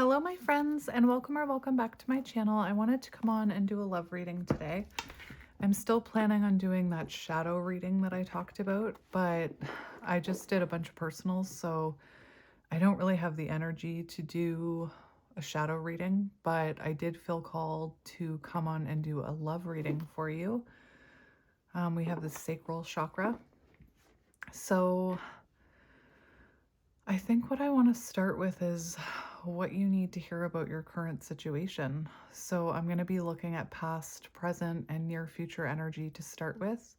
Hello, my friends, and welcome back to my channel. I wanted to come on and do a love reading today. I'm still planning on doing that shadow reading that I talked about, but I just did a bunch of personals, so I don't really have the energy to do a shadow reading, but I did feel called to come on and do a love reading for you. We have the sacral chakra. So I think what I want to start with is what you need to hear about your current situation. So I'm going to be looking at past, present, and near future energy to start with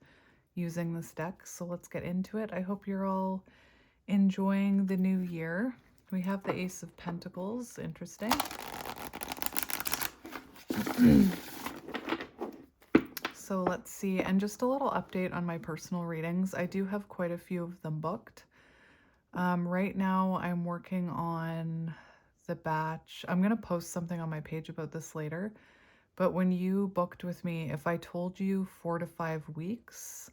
using this deck. So let's get into it. I hope you're all enjoying the new year. We have the Ace of Pentacles. Interesting. So let's see. And just a little update on my personal readings. I do have quite a few of them booked. Right now I'm working on the batch. I'm going to post something on my page about this later, but when you booked with me, if I told you 4 to 5 weeks,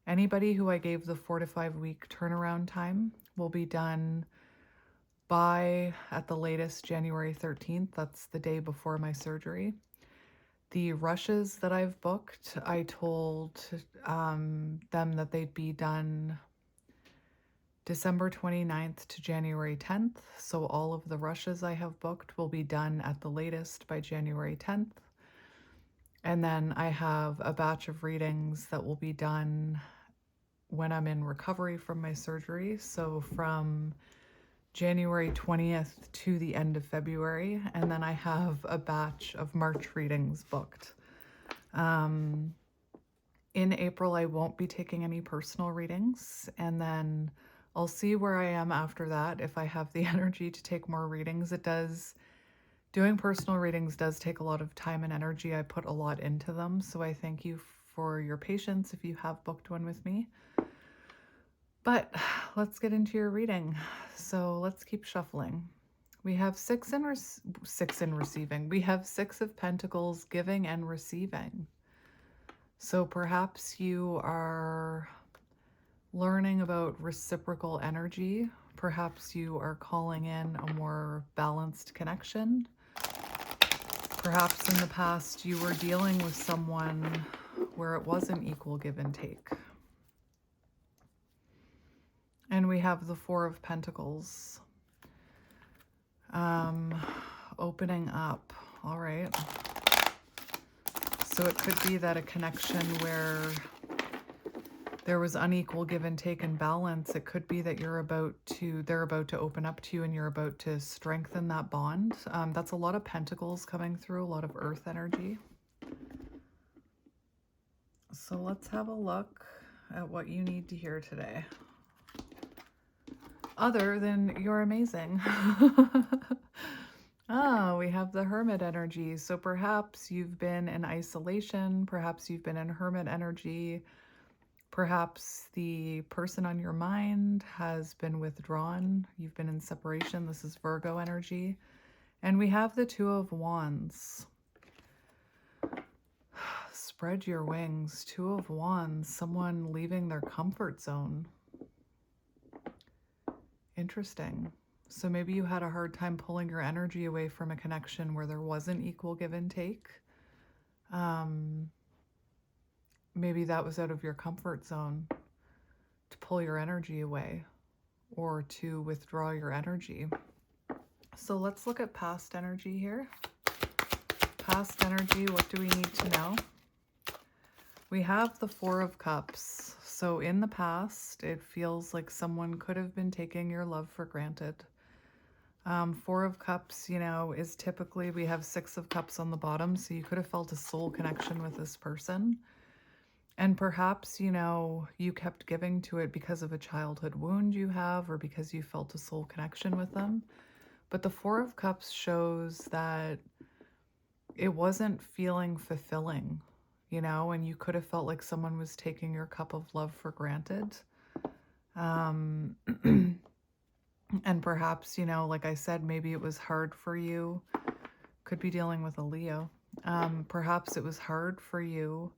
anybody who I gave the 4 to 5 week turnaround time will be done by, at the latest, January 13th. That's the day before my surgery. The rushes that I've booked, I told them that they'd be done December 29th to January 10th. So all of the rushes I have booked will be done at the latest by January 10th. And then I have a batch of readings that will be done when I'm in recovery from my surgery. So from January 20th to the end of February. And then I have a batch of March readings booked. In April, I won't be taking any personal readings. And then I'll see where I am after that. If I have the energy to take more readings, doing personal readings does take a lot of time and energy. I put a lot into them. So I thank you for your patience if you have booked one with me. But let's get into your reading. So let's keep shuffling. We have six in receiving. We have Six of Pentacles, giving and receiving. So perhaps you are learning about reciprocal energy. Perhaps you are calling in a more balanced connection. Perhaps in the past you were dealing with someone where it wasn't equal give and take. And we have the Four of Pentacles. Opening up. All right. So it could be that a connection where there was unequal give and take and balance. It could be that they're about to open up to you and you're about to strengthen that bond. That's a lot of pentacles coming through, a lot of earth energy. So let's have a look at what you need to hear today. Other than you're amazing. We have the Hermit energy. So perhaps you've been in isolation. Perhaps you've been in Hermit energy. Perhaps the person on your mind has been withdrawn. You've been in separation. This is Virgo energy. And we have the Two of Wands. Spread your wings. Two of Wands. Someone leaving their comfort zone. Interesting. So maybe you had a hard time pulling your energy away from a connection where there wasn't equal give and take. Maybe that was out of your comfort zone to pull your energy away or to withdraw your energy. So let's look at past energy here. Past energy, what do we need to know? We have the Four of Cups. So in the past, it feels like someone could have been taking your love for granted. Four of Cups, is typically, we have Six of Cups on the bottom, so you could have felt a soul connection with this person. And perhaps, you kept giving to it because of a childhood wound you have or because you felt a soul connection with them. But the Four of Cups shows that it wasn't feeling fulfilling, and you could have felt like someone was taking your cup of love for granted. And perhaps, like I said, maybe it was hard for you. Could be dealing with a Leo. Perhaps it was hard for you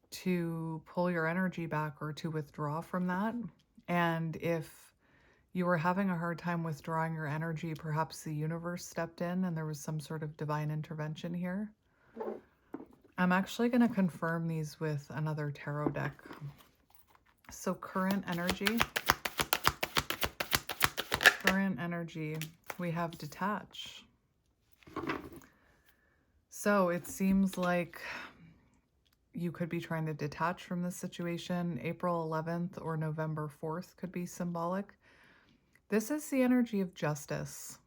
to pull your energy back or to withdraw from that. And if you were having a hard time withdrawing your energy. Perhaps the universe stepped in and there was some sort of divine intervention here. I'm actually going to confirm these with another tarot deck. So current energy, we have detach. So it seems like you could be trying to detach from this situation. April 11th or November 4th could be symbolic. This is the energy of justice.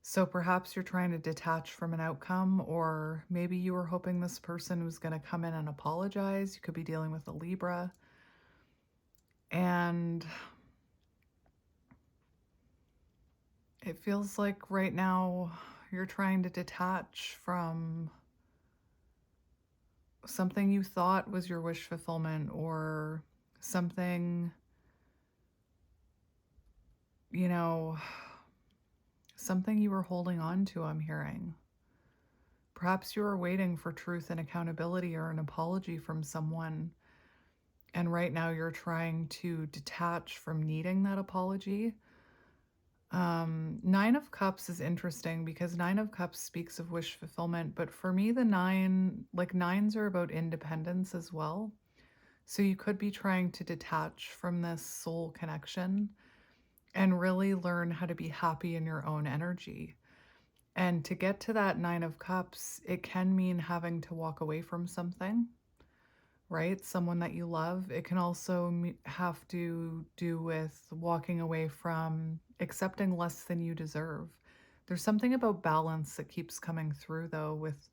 So perhaps you're trying to detach from an outcome, or maybe you were hoping this person was going to come in and apologize. You could be dealing with a Libra. And it feels like right now you're trying to detach from something you thought was your wish fulfillment, or something, you know, something you were holding on to, I'm hearing. Perhaps you were waiting for truth and accountability or an apology from someone. And right now you're trying to detach from needing that apology. Nine of Cups is interesting because Nine of Cups speaks of wish fulfillment. But for me, the nines are about independence as well. So you could be trying to detach from this soul connection and really learn how to be happy in your own energy. And to get to that Nine of Cups, it can mean having to walk away from something, right? Someone that you love. It can also have to do with walking away from accepting less than you deserve. There's something about balance that keeps coming through, though, with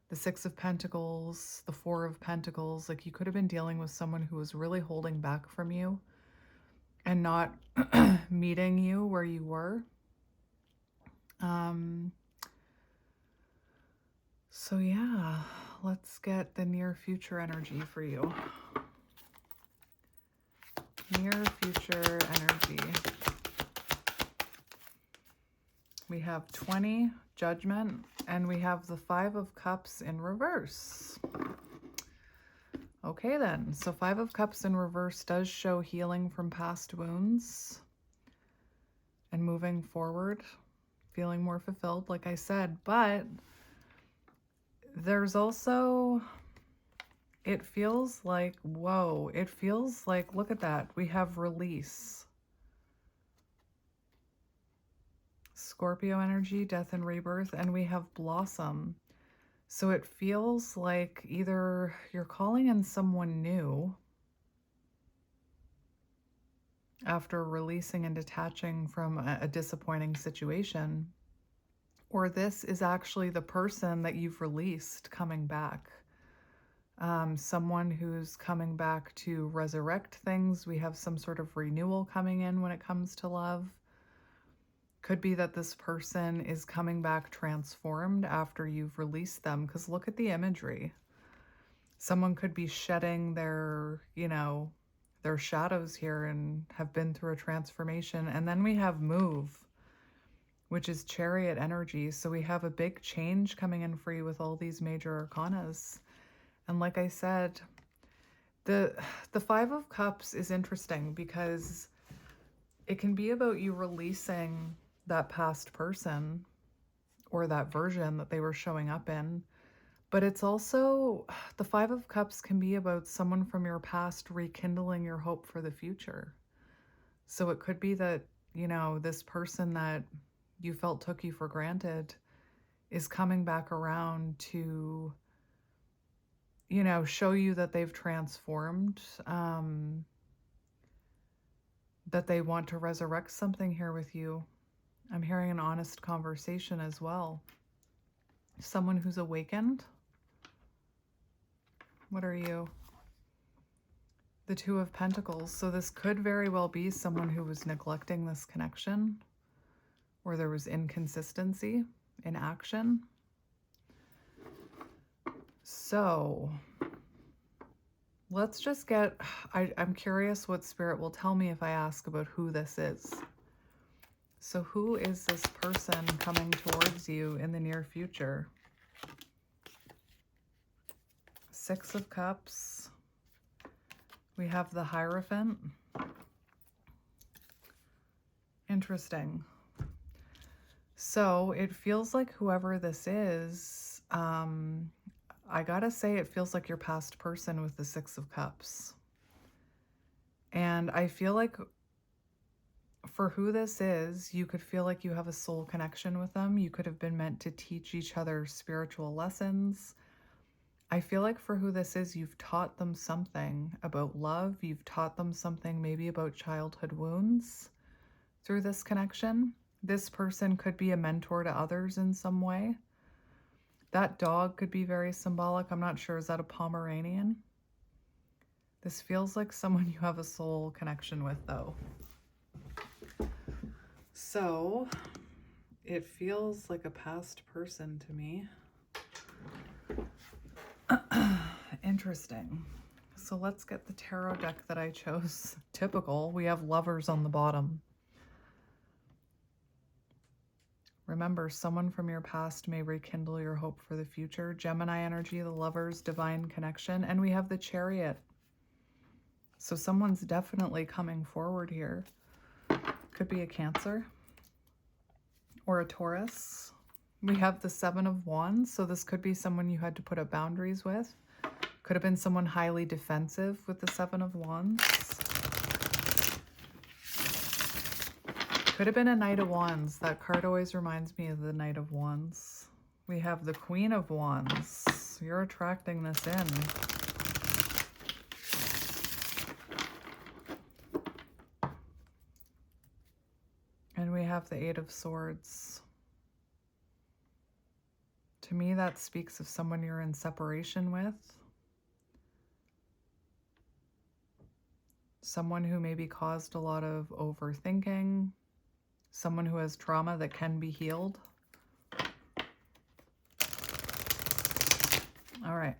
the Six of Pentacles, the Four of Pentacles. Like, you could have been dealing with someone who was really holding back from you and not meeting you where you were. So yeah, let's get the near future energy for you. Near future energy. We have 20, Judgment, and we have the Five of Cups in reverse. Okay then, so Five of Cups in reverse does show healing from past wounds and moving forward, feeling more fulfilled, like I said, but there's also, it feels like, whoa, it feels like, look at that, we have release. Scorpio energy, death and rebirth, and we have blossom. So it feels like either you're calling in someone new after releasing and detaching from a disappointing situation, or this is actually the person that you've released coming back. Someone who's coming back to resurrect things. We have some sort of renewal coming in when it comes to love. Could be that this person is coming back transformed after you've released them, because look at the imagery. Someone could be shedding their, their shadows here and have been through a transformation. And then we have move, which is Chariot energy. So we have a big change coming in for you with all these major arcanas. And like I said, the Five of Cups is interesting because it can be about you releasing that past person or that version that they were showing up in. But it's also, the Five of Cups can be about someone from your past rekindling your hope for the future. So it could be that, this person that you felt took you for granted is coming back around to, show you that they've transformed, that they want to resurrect something here with you. I'm hearing an honest conversation as well. Someone who's awakened. What are you? The Two of Pentacles. So this could very well be someone who was neglecting this connection, or there was inconsistency in action. So let's just get, I'm curious what Spirit will tell me if I ask about who this is. So who is this person coming towards you in the near future? Six of Cups. We have the Hierophant. Interesting. So it feels like whoever this is, I gotta say, it feels like your past person with the Six of Cups. And I feel like for who this is, you could feel like you have a soul connection with them. You could have been meant to teach each other spiritual lessons. I feel like for who this is, you've taught them something about love. You've taught them something maybe about childhood wounds through this connection. This person could be a mentor to others in some way. That dog could be very symbolic. I'm not sure. Is that a Pomeranian? This feels like someone you have a soul connection with, though. So it feels like a past person to me. Interesting. So let's get the tarot deck that I chose. Typical. We have lovers on the bottom. Remember, someone from your past may rekindle your hope for the future. Gemini energy, the lovers, divine connection. And we have the Chariot. So someone's definitely coming forward here. Could be a Cancer or a Taurus. We have the Seven of Wands. So this could be someone you had to put up boundaries with. Could have been someone highly defensive with the Seven of Wands. Could have been a Knight of Wands. That card always reminds me of the Knight of Wands. We have the Queen of Wands. You're attracting this in. And we have the Eight of Swords. To me, that speaks of someone you're in separation with. Someone who maybe caused a lot of overthinking. Someone who has trauma that can be healed. All right.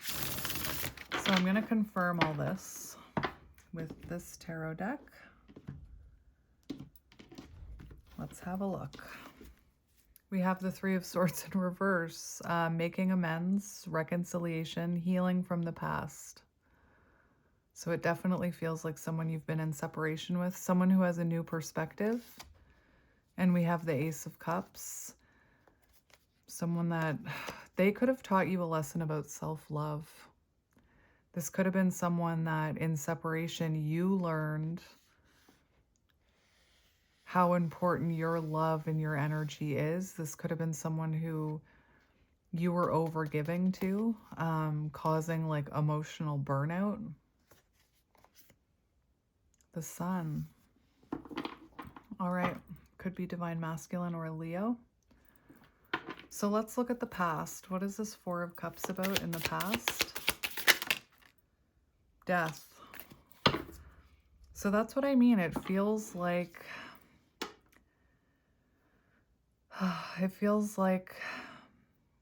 So I'm going to confirm all this with this tarot deck. Let's have a look. We have the Three of Swords in reverse, making amends, reconciliation, healing from the past. So it definitely feels like someone you've been in separation with, someone who has a new perspective. And we have the Ace of Cups, someone that they could have taught you a lesson about self-love. This could have been someone that in separation you learned how important your love and your energy is. This could have been someone who you were overgiving to, causing like emotional burnout. The Sun. All right. Could be divine masculine or Leo. So let's look at the past. What is this Four of Cups about in the past? Death. So that's what I mean. It feels like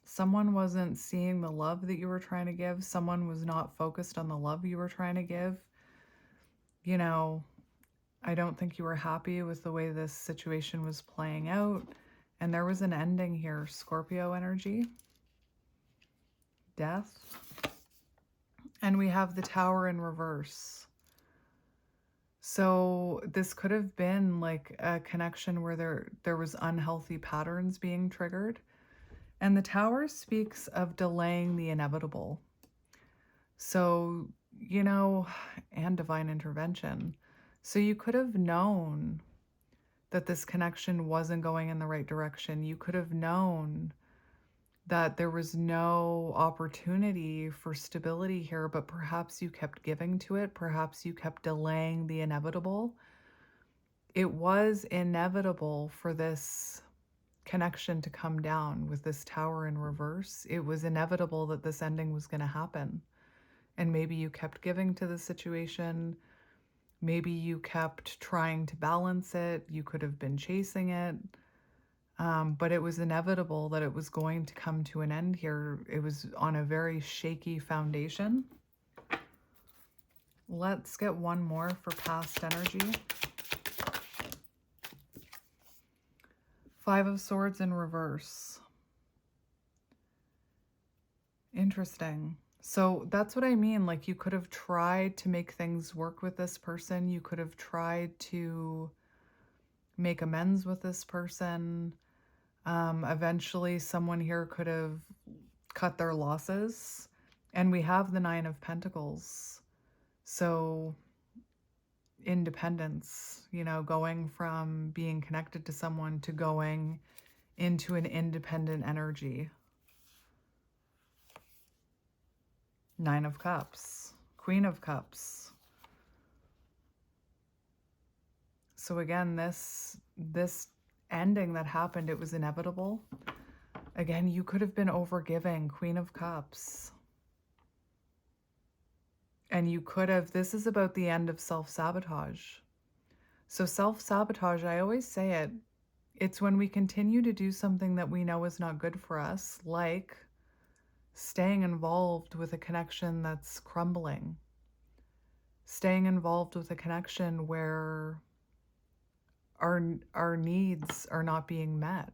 someone wasn't seeing the love that you were trying to give. Someone was not focused on the love you were trying to give. You know, I don't think you were happy with the way this situation was playing out. And there was an ending here. Scorpio energy. Death. And we have the Tower in reverse. So this could have been like a connection where there was unhealthy patterns being triggered. And the Tower speaks of delaying the inevitable. So, you know, and divine intervention. So you could have known that this connection wasn't going in the right direction. You could have known that there was no opportunity for stability here, but perhaps you kept giving to it. Perhaps you kept delaying the inevitable. It was inevitable for this connection to come down with this Tower in reverse. It was inevitable that this ending was going to happen. And maybe you kept giving to the situation. Maybe you kept trying to balance it. You could have been chasing it. But it was inevitable that it was going to come to an end here. It was on a very shaky foundation. Let's get one more for past energy. Five of Swords in reverse. Interesting. So that's what I mean. Like, you could have tried to make things work with this person. You could have tried to make amends with this person. Eventually, someone here could have cut their losses. And we have the Nine of Pentacles. So, independence, going from being connected to someone to going into an independent energy. Nine of Cups, Queen of Cups. So again, this ending that happened, it was inevitable. Again, you could have been overgiving, Queen of Cups. And you could have, this is about the end of self-sabotage. So self-sabotage, I always say it, it's when we continue to do something that we know is not good for us, like staying involved with a connection that's crumbling, staying involved with a connection where our needs are not being met,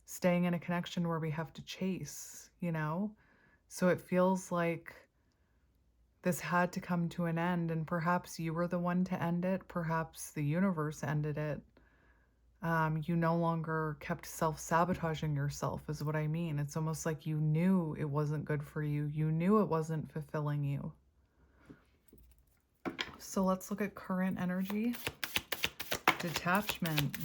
staying in a connection where we have to chase, So it feels like this had to come to an end, and perhaps you were the one to end it. Perhaps the universe ended it. You no longer kept self-sabotaging yourself, is what I mean. It's almost like you knew it wasn't good for you. You knew it wasn't fulfilling you. So let's look at current energy. Detachment.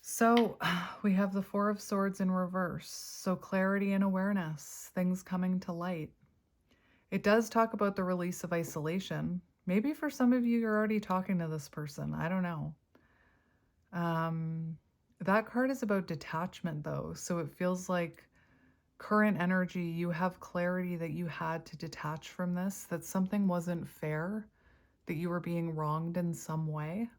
So we have the Four of Swords in reverse. So clarity and awareness, things coming to light. It does talk about the release of isolation. Maybe for some of you, you're already talking to this person. I don't know. That card is about detachment, though. So it feels like current energy, you have clarity that you had to detach from this, that something wasn't fair, that you were being wronged in some way.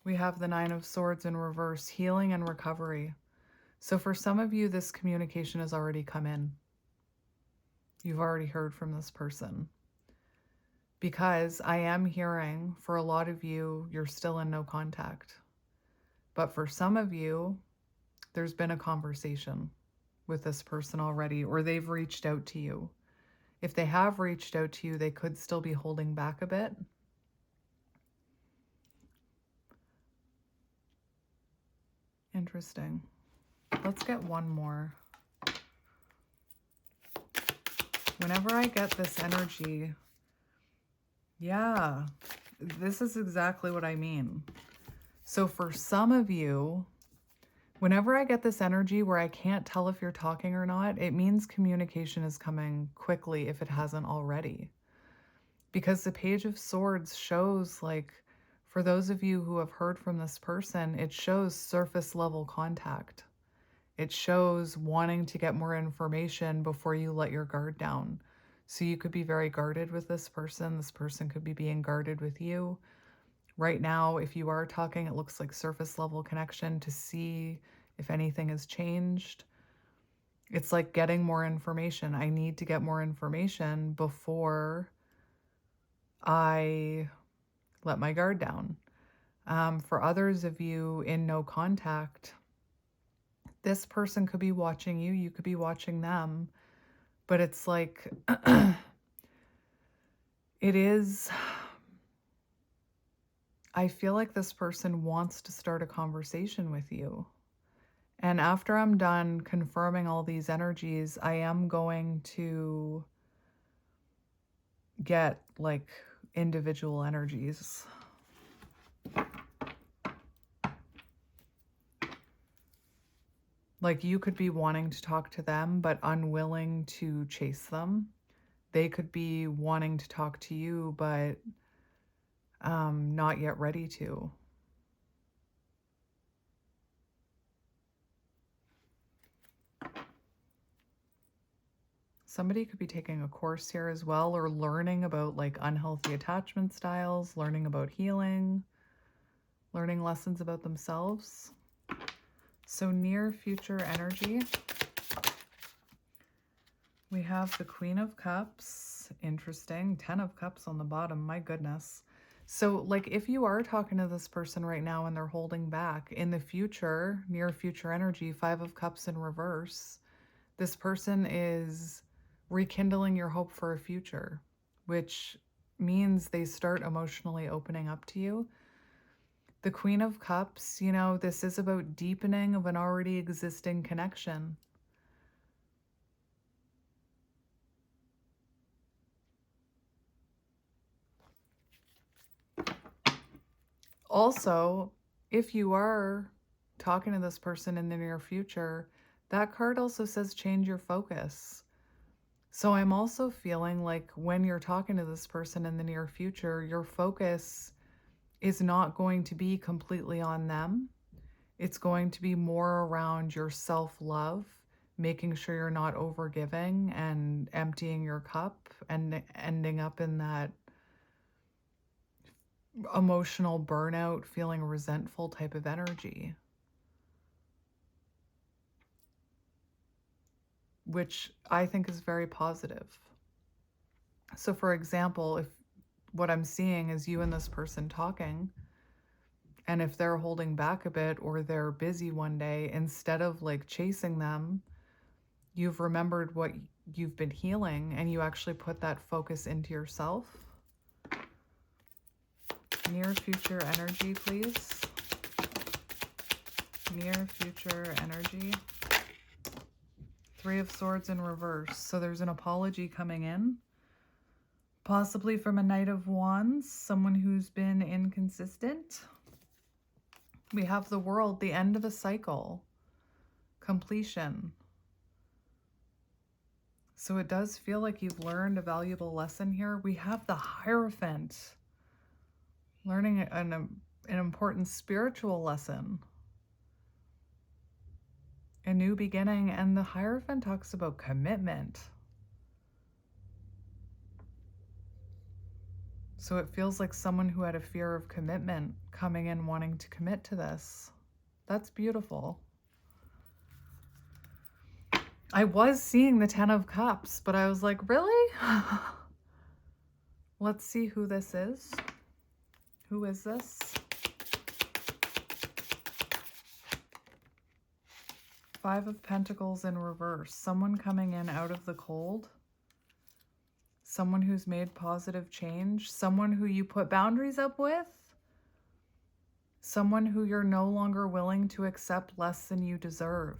We have the Nine of Swords in reverse, healing and recovery. So for some of you, this communication has already come in. You've already heard from this person. Because I am hearing, for a lot of you, you're still in no contact. But for some of you, there's been a conversation with this person already, or they've reached out to you. If they have reached out to you, they could still be holding back a bit. Interesting. Let's get one more. Whenever I get this energy, yeah, this is exactly what I mean. So for some of you, whenever I get this energy where I can't tell if you're talking or not, it means communication is coming quickly if it hasn't already. Because the Page of Swords shows, like, for those of you who have heard from this person, it shows surface level contact. It shows wanting to get more information before you let your guard down. So you could be very guarded with this person. This person could be being guarded with you. Right now, if you are talking, it looks like surface level connection to see if anything has changed. It's like getting more information. I need to get more information before I let my guard down. For others of you in no contact, this person could be watching you, you could be watching them, but it's like, it is, I feel like this person wants to start a conversation with you. And after I'm done confirming all these energies, I am going to get like individual energies. Like you could be wanting to talk to them, but unwilling to chase them. They could be wanting to talk to you, but not yet ready to. Somebody could be taking a course here as well, or learning about like unhealthy attachment styles, learning about healing, learning lessons about themselves. So near future energy, we have the Queen of Cups. Interesting. 10 of Cups on the bottom. My goodness. So like if you are talking to this person right now and they're holding back, in the future, near future energy, 5 of Cups in reverse, this person is rekindling your hope for a future. which means they start emotionally opening up to you. The Queen of Cups, this is about deepening of an already existing connection. Also, if you are talking to this person in the near future, that card also says change your focus. So I'm also feeling like when you're talking to this person in the near future, your focus is not going to be completely on them. It's going to be more around your self-love, making sure you're not overgiving and emptying your cup and ending up in that emotional burnout, feeling resentful type of energy, which I think is very positive. So for example, if what I'm seeing is you and this person talking, and if they're holding back a bit or they're busy one day, instead of like chasing them, you've remembered what you've been healing and you actually put that focus into yourself. Near future energy, please. Near future energy. Three of Swords in reverse. So there's an apology coming in, possibly from a Knight of Wands, someone who's been inconsistent. We have the World, the end of a cycle, completion. So it does feel like you've learned a valuable lesson here. We have the Hierophant, learning an important spiritual lesson, a new beginning. And the Hierophant talks about commitment. So it feels like someone who had a fear of commitment coming in wanting to commit to this. That's beautiful. I was seeing the Ten of Cups, but I was like, really? Let's see who this is. Who is this? Five of Pentacles in reverse. Someone coming in out of the cold. Someone who's made positive change. Someone who you put boundaries up with. Someone who you're no longer willing to accept less than you deserve.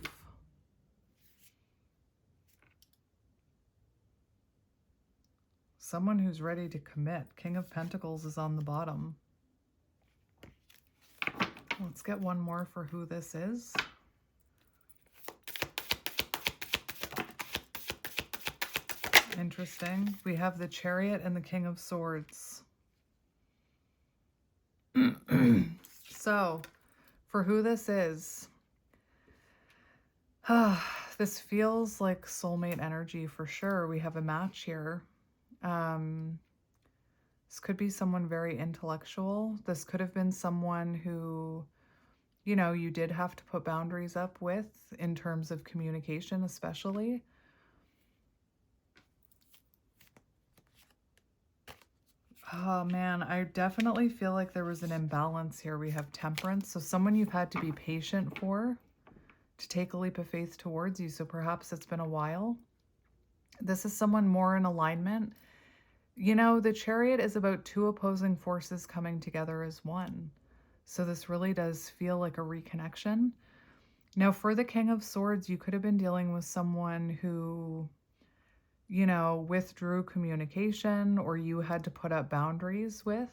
Someone who's ready to commit. King of Pentacles is on the bottom. Let's get one more for who this is. Interesting. We have the Chariot and the King of Swords. So, for who this is, this feels like soulmate energy for sure. We have a match here. This could be someone very intellectual. This could have been someone who, you did have to put boundaries up with in terms of communication, especially. Oh man, I definitely feel like there was an imbalance here. We have Temperance. So someone you've had to be patient for to take a leap of faith towards you. So perhaps it's been a while. This is someone more in alignment. The Chariot is about two opposing forces coming together as one. So this really does feel like a reconnection. Now for the King of Swords, you could have been dealing with someone who, withdrew communication or you had to put up boundaries with.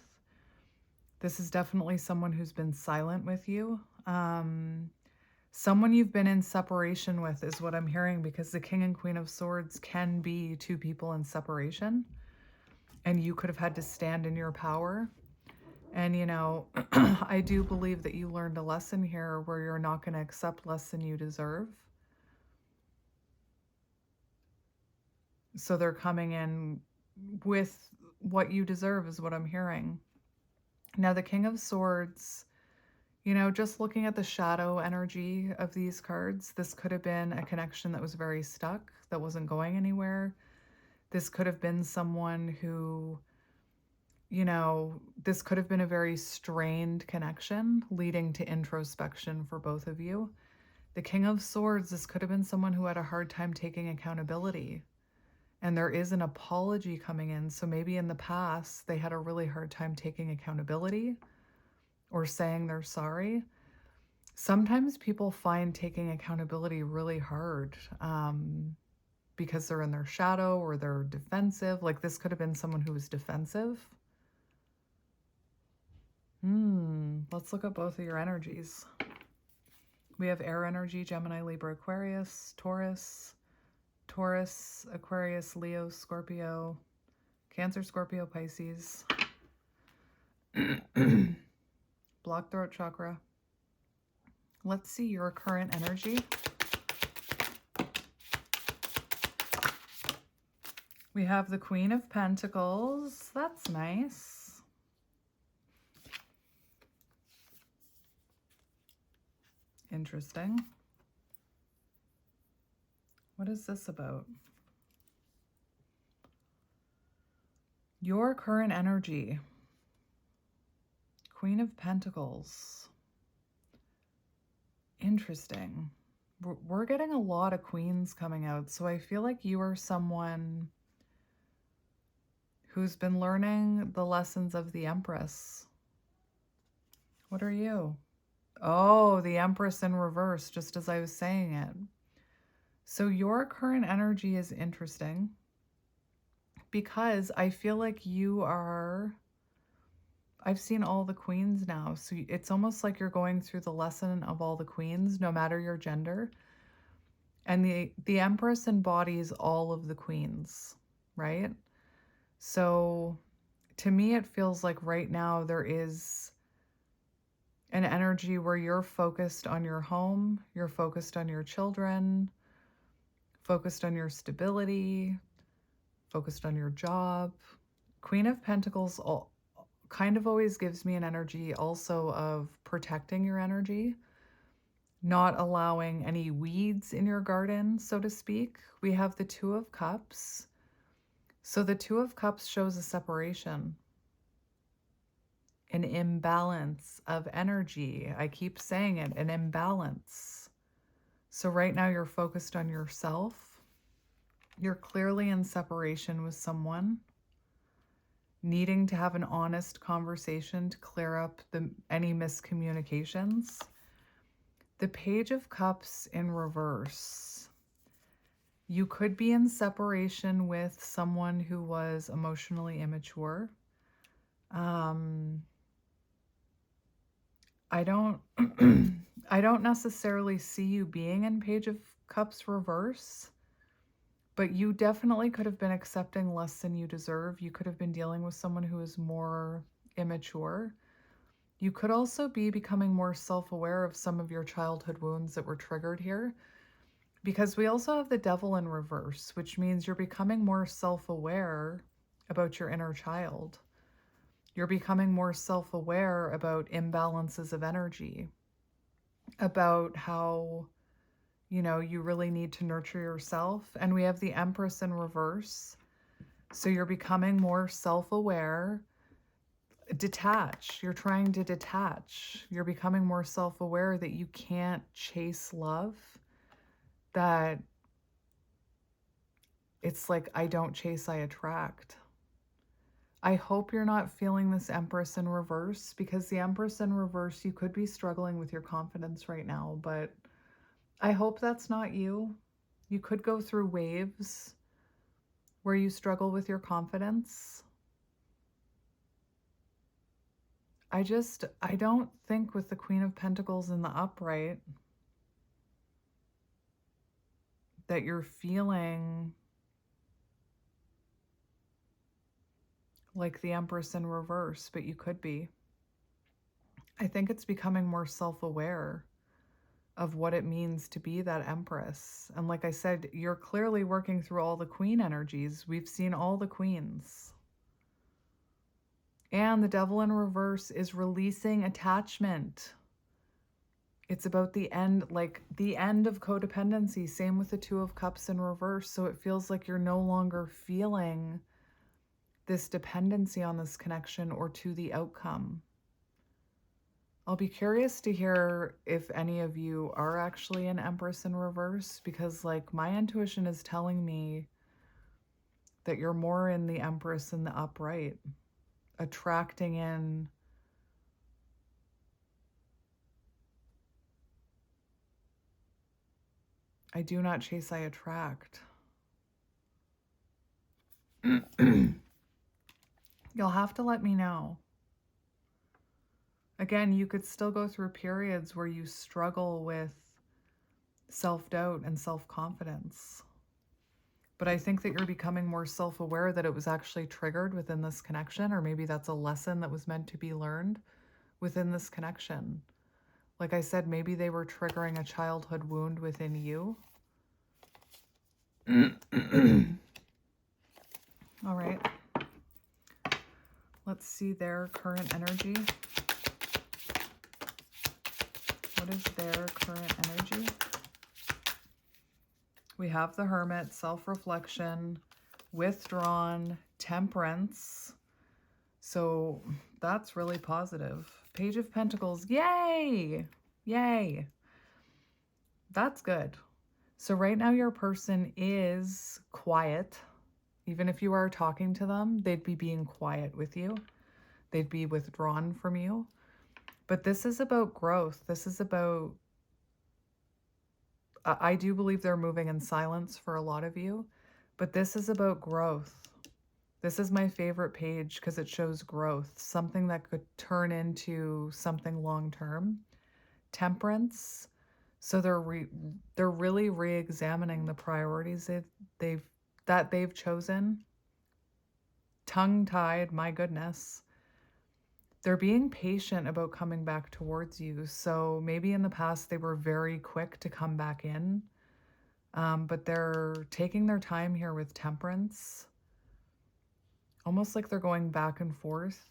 This is definitely someone who's been silent with you. Someone you've been in separation with is what I'm hearing, because the King and Queen of Swords can be two people in separation. And you could have had to stand in your power. And, I do believe that you learned a lesson here where you're not going to accept less than you deserve. So they're coming in with what you deserve is what I'm hearing. Now the King of Swords, just looking at the shadow energy of these cards, this could have been a connection that was very stuck, that wasn't going anywhere. This could have been someone who, this could have been a very strained connection leading to introspection for both of you. The King of Swords, this could have been someone who had a hard time taking accountability. And there is an apology coming in. So maybe in the past, they had a really hard time taking accountability or saying they're sorry. Sometimes people find taking accountability really hard because they're in their shadow or they're defensive. Like this could have been someone who was defensive. Let's look at both of your energies. We have air energy, Gemini, Libra, Aquarius, Taurus, Aquarius, Leo, Scorpio, Cancer, Scorpio, Pisces. Block throat chakra. Let's see your current energy. We have the Queen of Pentacles. That's nice. Interesting. What is this about? Your current energy. Queen of Pentacles. Interesting. We're getting a lot of queens coming out. So I feel like you are someone who's been learning the lessons of the Empress. What are you? Oh, the Empress in reverse, just as I was saying it. So your current energy is interesting because I feel like you are... I've seen all the queens now. So it's almost like you're going through the lesson of all the queens, no matter your gender. And the Empress embodies all of the queens, right? So to me, it feels like right now there is an energy where you're focused on your home, you're focused on your children, focused on your stability, focused on your job. Queen of Pentacles kind of always gives me an energy also of protecting your energy, not allowing any weeds in your garden, so to speak. We have the Two of Cups. So the Two of Cups shows a separation, an imbalance of energy. I keep saying it, an imbalance. So right now you're focused on yourself. You're clearly in separation with someone, needing to have an honest conversation to clear up any miscommunications. The Page of Cups in reverse. You could be in separation with someone who was emotionally immature. I don't I don't necessarily see you being in Page of Cups reverse, but you definitely could have been accepting less than you deserve. You could have been dealing with someone who is more immature. You could also be becoming more self-aware of some of your childhood wounds that were triggered here, because we also have the Devil in reverse, which means you're becoming more self-aware about your inner child. You're becoming more self-aware about imbalances of energy, about how, you really need to nurture yourself. And we have the Empress in reverse. So you're becoming more self-aware. Detach. You're trying to detach. You're becoming more self-aware that you can't chase love, that it's like, I don't chase, I attract. I hope you're not feeling this Empress in reverse, because the Empress in reverse, you could be struggling with your confidence right now, but I hope that's not you. You could go through waves where you struggle with your confidence. I don't think with the Queen of Pentacles in the upright that you're feeling like the Empress in reverse, but you could be. I think it's becoming more self-aware of what it means to be that Empress. And like I said, you're clearly working through all the Queen energies. We've seen all the Queens. And the Devil in reverse is releasing attachment. It's about the end, like the end of codependency. Same with the Two of Cups in reverse. So it feels like you're no longer feeling this dependency on this connection or to the outcome. I'll be curious to hear if any of you are actually an Empress in reverse, because like my intuition is telling me that you're more in the Empress and the upright, attracting in I do not chase, I attract. You'll have to let me know. Again, you could still go through periods where you struggle with self-doubt and self-confidence. But I think that you're becoming more self-aware that it was actually triggered within this connection, or maybe that's a lesson that was meant to be learned within this connection. Like I said, maybe they were triggering a childhood wound within you. All right. Let's see their current energy. What is their current energy? We have the Hermit, self-reflection, withdrawn, temperance. So that's really positive. Page of Pentacles. Yay! Yay! That's good. So right now your person is quiet. Even if you are talking to them, they'd be being quiet with you. They'd be withdrawn from you. But this is about growth. This is about, I do believe they're moving in silence for a lot of you, but this is about growth. This is my favorite page because it shows growth, something that could turn into something long-term. Temperance. So they're really re-examining the priorities they've chosen. Tongue-tied, my goodness. They're being patient about coming back towards you. So maybe in the past they were very quick to come back in, but they're taking their time here with temperance. Almost like they're going back and forth.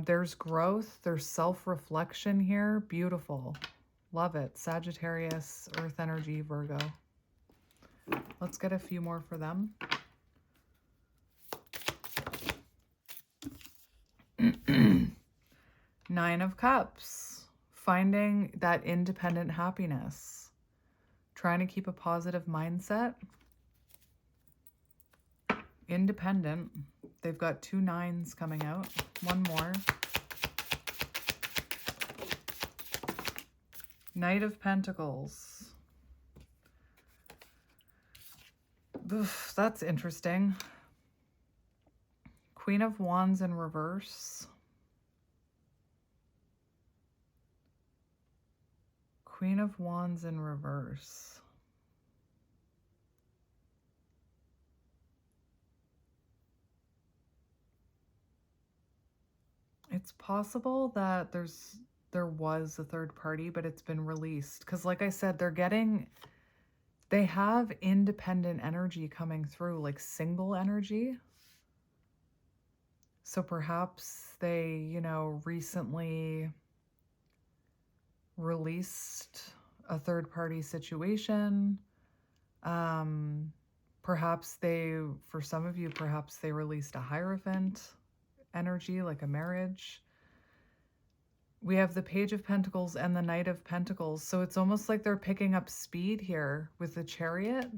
There's growth, there's self-reflection here. Beautiful. Love it. Sagittarius, Earth energy, Virgo. Let's get a few more for them. Nine of Cups. Finding that independent happiness. Trying to keep a positive mindset. Independent. They've got 2 9s coming out. One more. Knight of Pentacles. Oof, that's interesting. Queen of Wands in reverse. Queen of Wands in reverse. It's possible that there was a third party, but it's been released. Because like I said, they have independent energy coming through, like single energy. So perhaps they, recently released a third party situation. Perhaps for some of you, perhaps they released a Hierophant energy, like a marriage. We have the Page of Pentacles and the Knight of Pentacles. So it's almost like they're picking up speed here with the Chariot,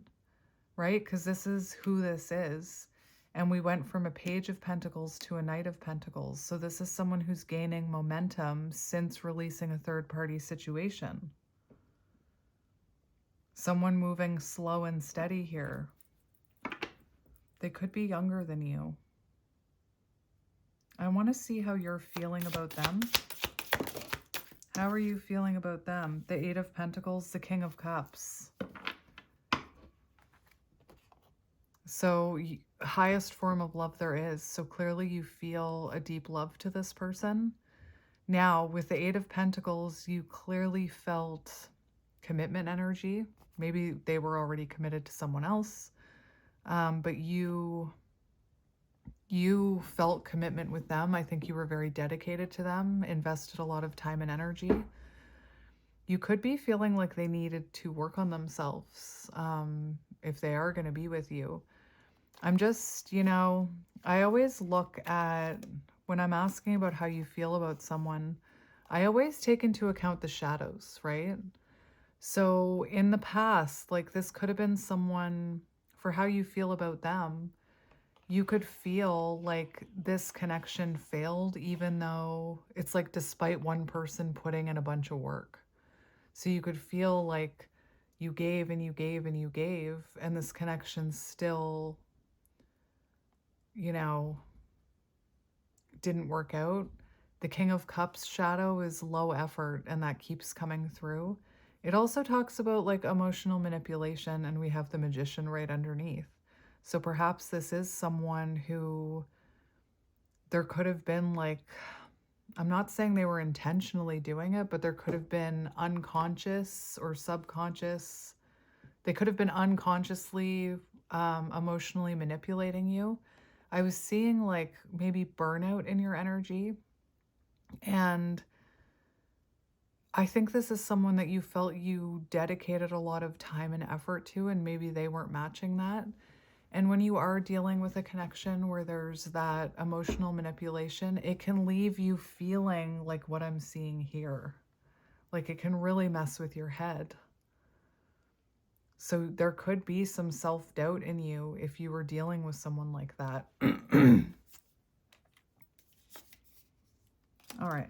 right? Because this is who this is. And we went from a Page of Pentacles to a Knight of Pentacles. So this is someone who's gaining momentum since releasing a third-party situation. Someone moving slow and steady here. They could be younger than you. I want to see how you're feeling about them. How are you feeling about them? The Eight of Pentacles, the King of Cups. So highest form of love there is. So clearly you feel a deep love to this person. Now with the Eight of Pentacles, you clearly felt commitment energy. Maybe they were already committed to someone else. But you felt commitment with them. I think you were very dedicated to them, invested a lot of time and energy. You could be feeling like they needed to work on themselves if they are going to be with you. I'm just, I always look at, when I'm asking about how you feel about someone, I always take into account the shadows, right? So in the past, like this could have been someone for how you feel about them, you could feel like this connection failed, even though it's like despite one person putting in a bunch of work. So you could feel like you gave and you gave and you gave, and this connection still, you know, didn't work out. The King of Cups shadow is low effort, and that keeps coming through. It also talks about like emotional manipulation, and we have the Magician right underneath. So perhaps this is someone who there could have been like, I'm not saying they were intentionally doing it, but there could have been unconscious or subconscious. They could have been unconsciously emotionally manipulating you. I was seeing like maybe burnout in your energy. And I think this is someone that you felt you dedicated a lot of time and effort to, and maybe they weren't matching that. And when you are dealing with a connection where there's that emotional manipulation, it can leave you feeling like what I'm seeing here. Like it can really mess with your head. So there could be some self-doubt in you if you were dealing with someone like that. All right.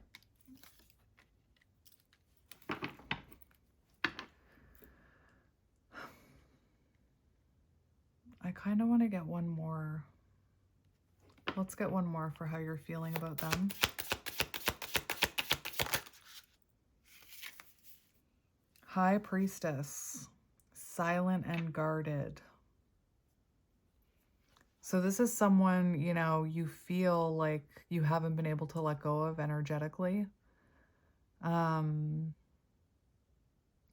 I kind of want to get one more. Let's get one more for how you're feeling about them. High Priestess, silent and guarded. So this is someone, you know, you feel like you haven't been able to let go of energetically.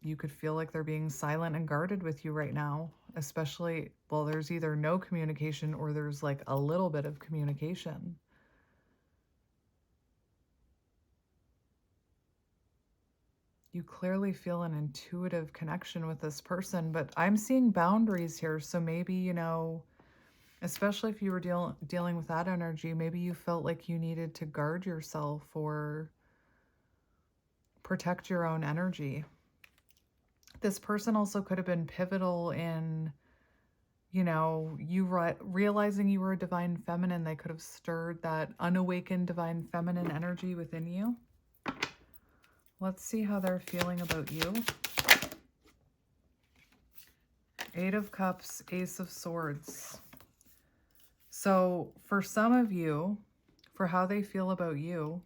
You could feel like they're being silent and guarded with you right now, especially, well, there's either no communication or there's like a little bit of communication. You clearly feel an intuitive connection with this person, but I'm seeing boundaries here. So maybe, you know, especially if you were dealing with that energy, maybe you felt like you needed to guard yourself or protect your own energy. This person also could have been pivotal in, you know, you realizing you were a divine feminine. They could have stirred that unawakened divine feminine energy within you. Let's see how they're feeling about you. 8 of Cups, Ace of Swords. So for some of you, for how they feel about you,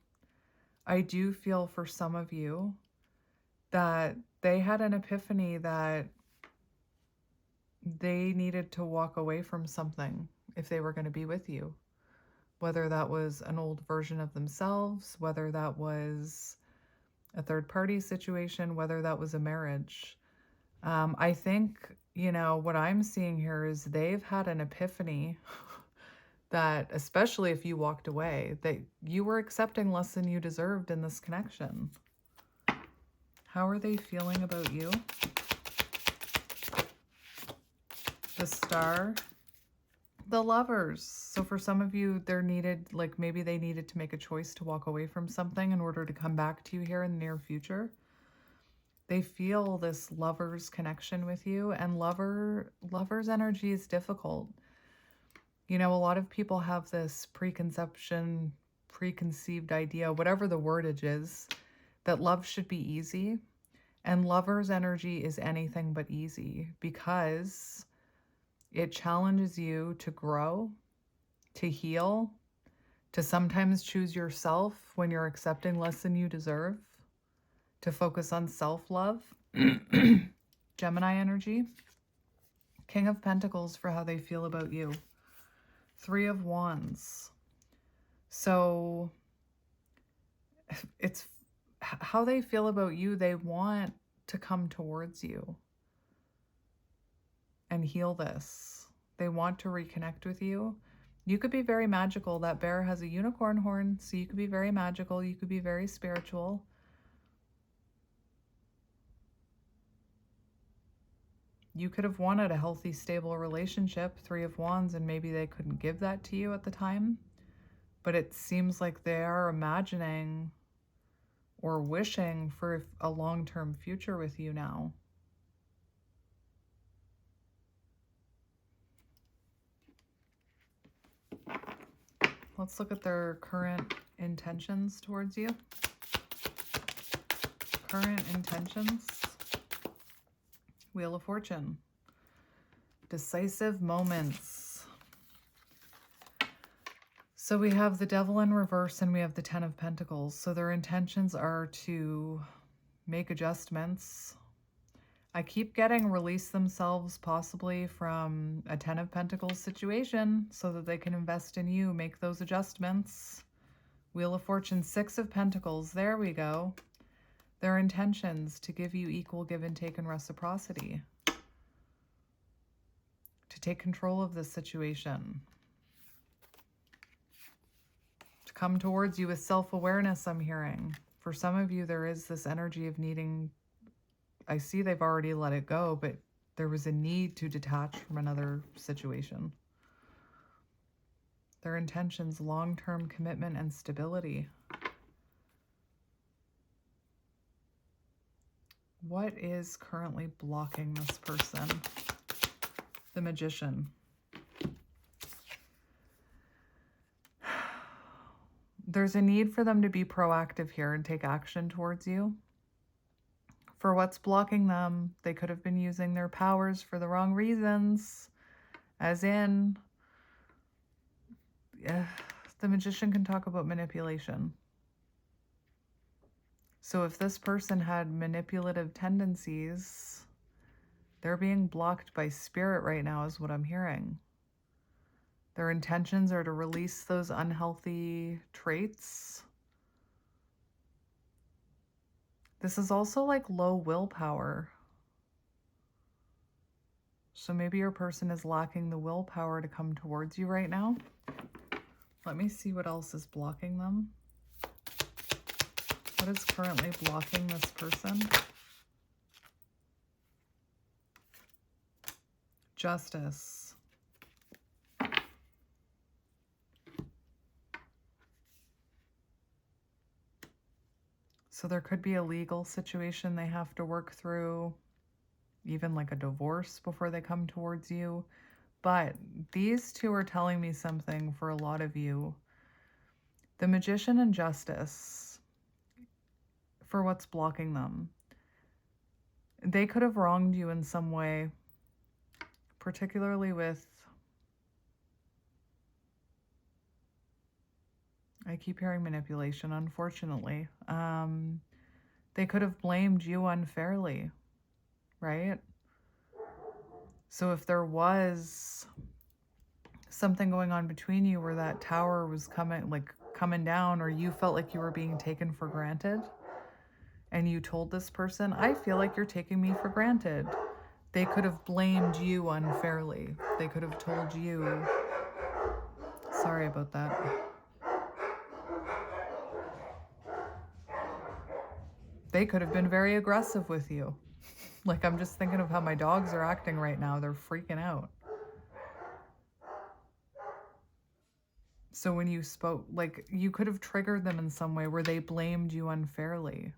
I do feel for some of you that they had an epiphany that they needed to walk away from something if they were going to be with you. Whether that was an old version of themselves, whether that was a third party situation, whether that was a marriage. I think, you know, what I'm seeing here is they've had an epiphany that, especially if you walked away, that you were accepting less than you deserved in this connection. How are they feeling about you? The Star, the Lovers. So for some of you, maybe they needed to make a choice to walk away from something in order to come back to you here in the near future. They feel this lover's connection with you, and lover's energy is difficult. You know, a lot of people have this preconceived idea, whatever the wordage is, that love should be easy. And lover's energy is anything but easy because it challenges you to grow, to heal, to sometimes choose yourself when you're accepting less than you deserve, to focus on self-love. Gemini energy. King of Pentacles for how they feel about you. 3 of Wands. So it's how they feel about you. They want to come towards you and heal this. They want to reconnect with you. You could be very magical. That bear has a unicorn horn, so you could be very magical. You could be very spiritual. You could have wanted a healthy, stable relationship, 3 of Wands, and maybe they couldn't give that to you at the time. But it seems like they are imagining or wishing for a long-term future with you now. Let's look at their current intentions towards you. Current intentions. Wheel of Fortune. Decisive moments. So we have the Devil in reverse and we have the Ten of Pentacles. So their intentions are to make adjustments. I keep getting release themselves possibly from a Ten of Pentacles situation so that they can invest in you, make those adjustments. Wheel of Fortune, Six of Pentacles. There we go. Their intentions to give you equal give and take and reciprocity. To take control of this situation. To come towards you with self-awareness, I'm hearing. For some of you, there is this energy of needing, I see they've already let it go, but there was a need to detach from another situation. Their intentions, long-term commitment and stability. What is currently blocking this person? The Magician. There's a need for them to be proactive here and take action towards you. For what's blocking them, they could have been using their powers for the wrong reasons. As in, the Magician can talk about manipulation. So if this person had manipulative tendencies, they're being blocked by spirit right now is what I'm hearing. Their intentions are to release those unhealthy traits. This is also like low willpower. So maybe your person is lacking the willpower to come towards you right now. Let me see what else is blocking them. What is currently blocking this person? Justice. So there could be a legal situation they have to work through, even like a divorce before they come towards you. But these two are telling me something for a lot of you. The Magician and Justice, for what's blocking them. They could have wronged you in some way, particularly with, I keep hearing manipulation, unfortunately. They could have blamed you unfairly, right? So if there was something going on between you where that tower was coming down, or you felt like you were being taken for granted, and you told this person, I feel like you're taking me for granted. They could have blamed you unfairly. They could have told you, sorry about that. They could have been very aggressive with you. Like, I'm just thinking of how my dogs are acting right now. They're freaking out. So when you spoke, like, you could have triggered them in some way where they blamed you unfairly.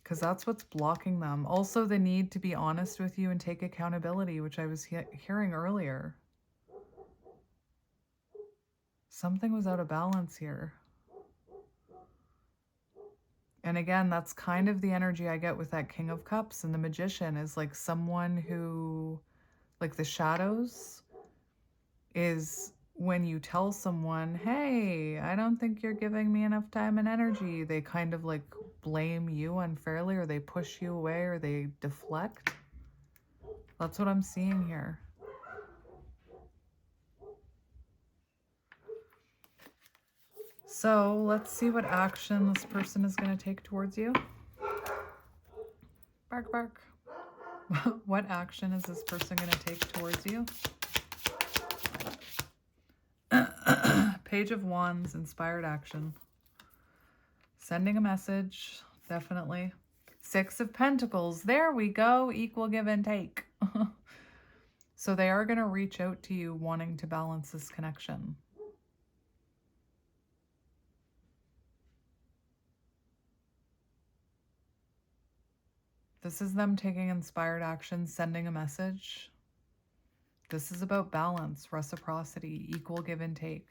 Because that's what's blocking them. Also, the need to be honest with you and take accountability, which I was hearing earlier. Something was out of balance here. And again, that's kind of the energy I get with that King of Cups, and the Magician is like someone who, like the shadows, is when you tell someone, hey, I don't think you're giving me enough time and energy, they kind of like blame you unfairly, or they push you away, or they deflect. That's what I'm seeing here. So let's see what action this person is going to take towards you. Bark, bark. What action is this person going to take towards you? Page of Wands, inspired action. Sending a message, definitely. Six of Pentacles, there we go, equal give and take. So they are going to reach out to you wanting to balance this connection. This is them taking inspired action, sending a message. This is about balance, reciprocity, equal give and take.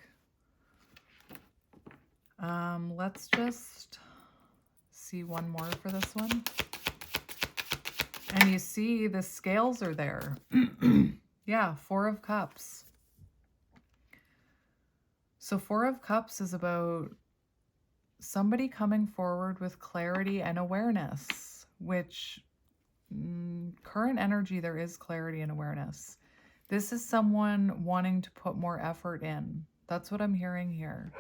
Let's just see one more for this one. And you see the scales are there. Yeah, Four of Cups. So Four of Cups is about somebody coming forward with clarity and awareness, which current energy, there is clarity and awareness. This is someone wanting to put more effort in. That's what I'm hearing here.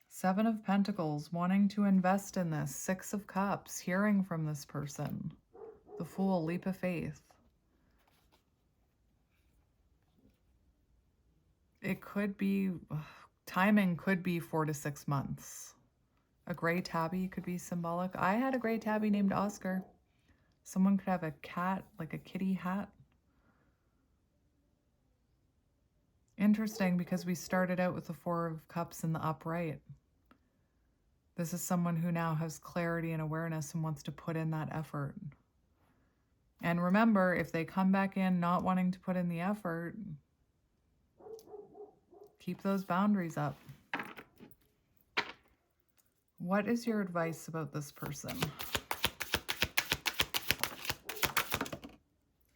Seven of Pentacles, wanting to invest in this. Six of Cups, hearing from this person. The Fool, leap of faith. It could be, timing could be 4 to 6 months. A gray tabby could be symbolic. I had a gray tabby named Oscar. Someone could have a cat, like a kitty hat. Interesting, because we started out with the Four of Cups in the upright. This is someone who now has clarity and awareness and wants to put in that effort. And remember, if they come back in not wanting to put in the effort, keep those boundaries up. What is your advice about this person?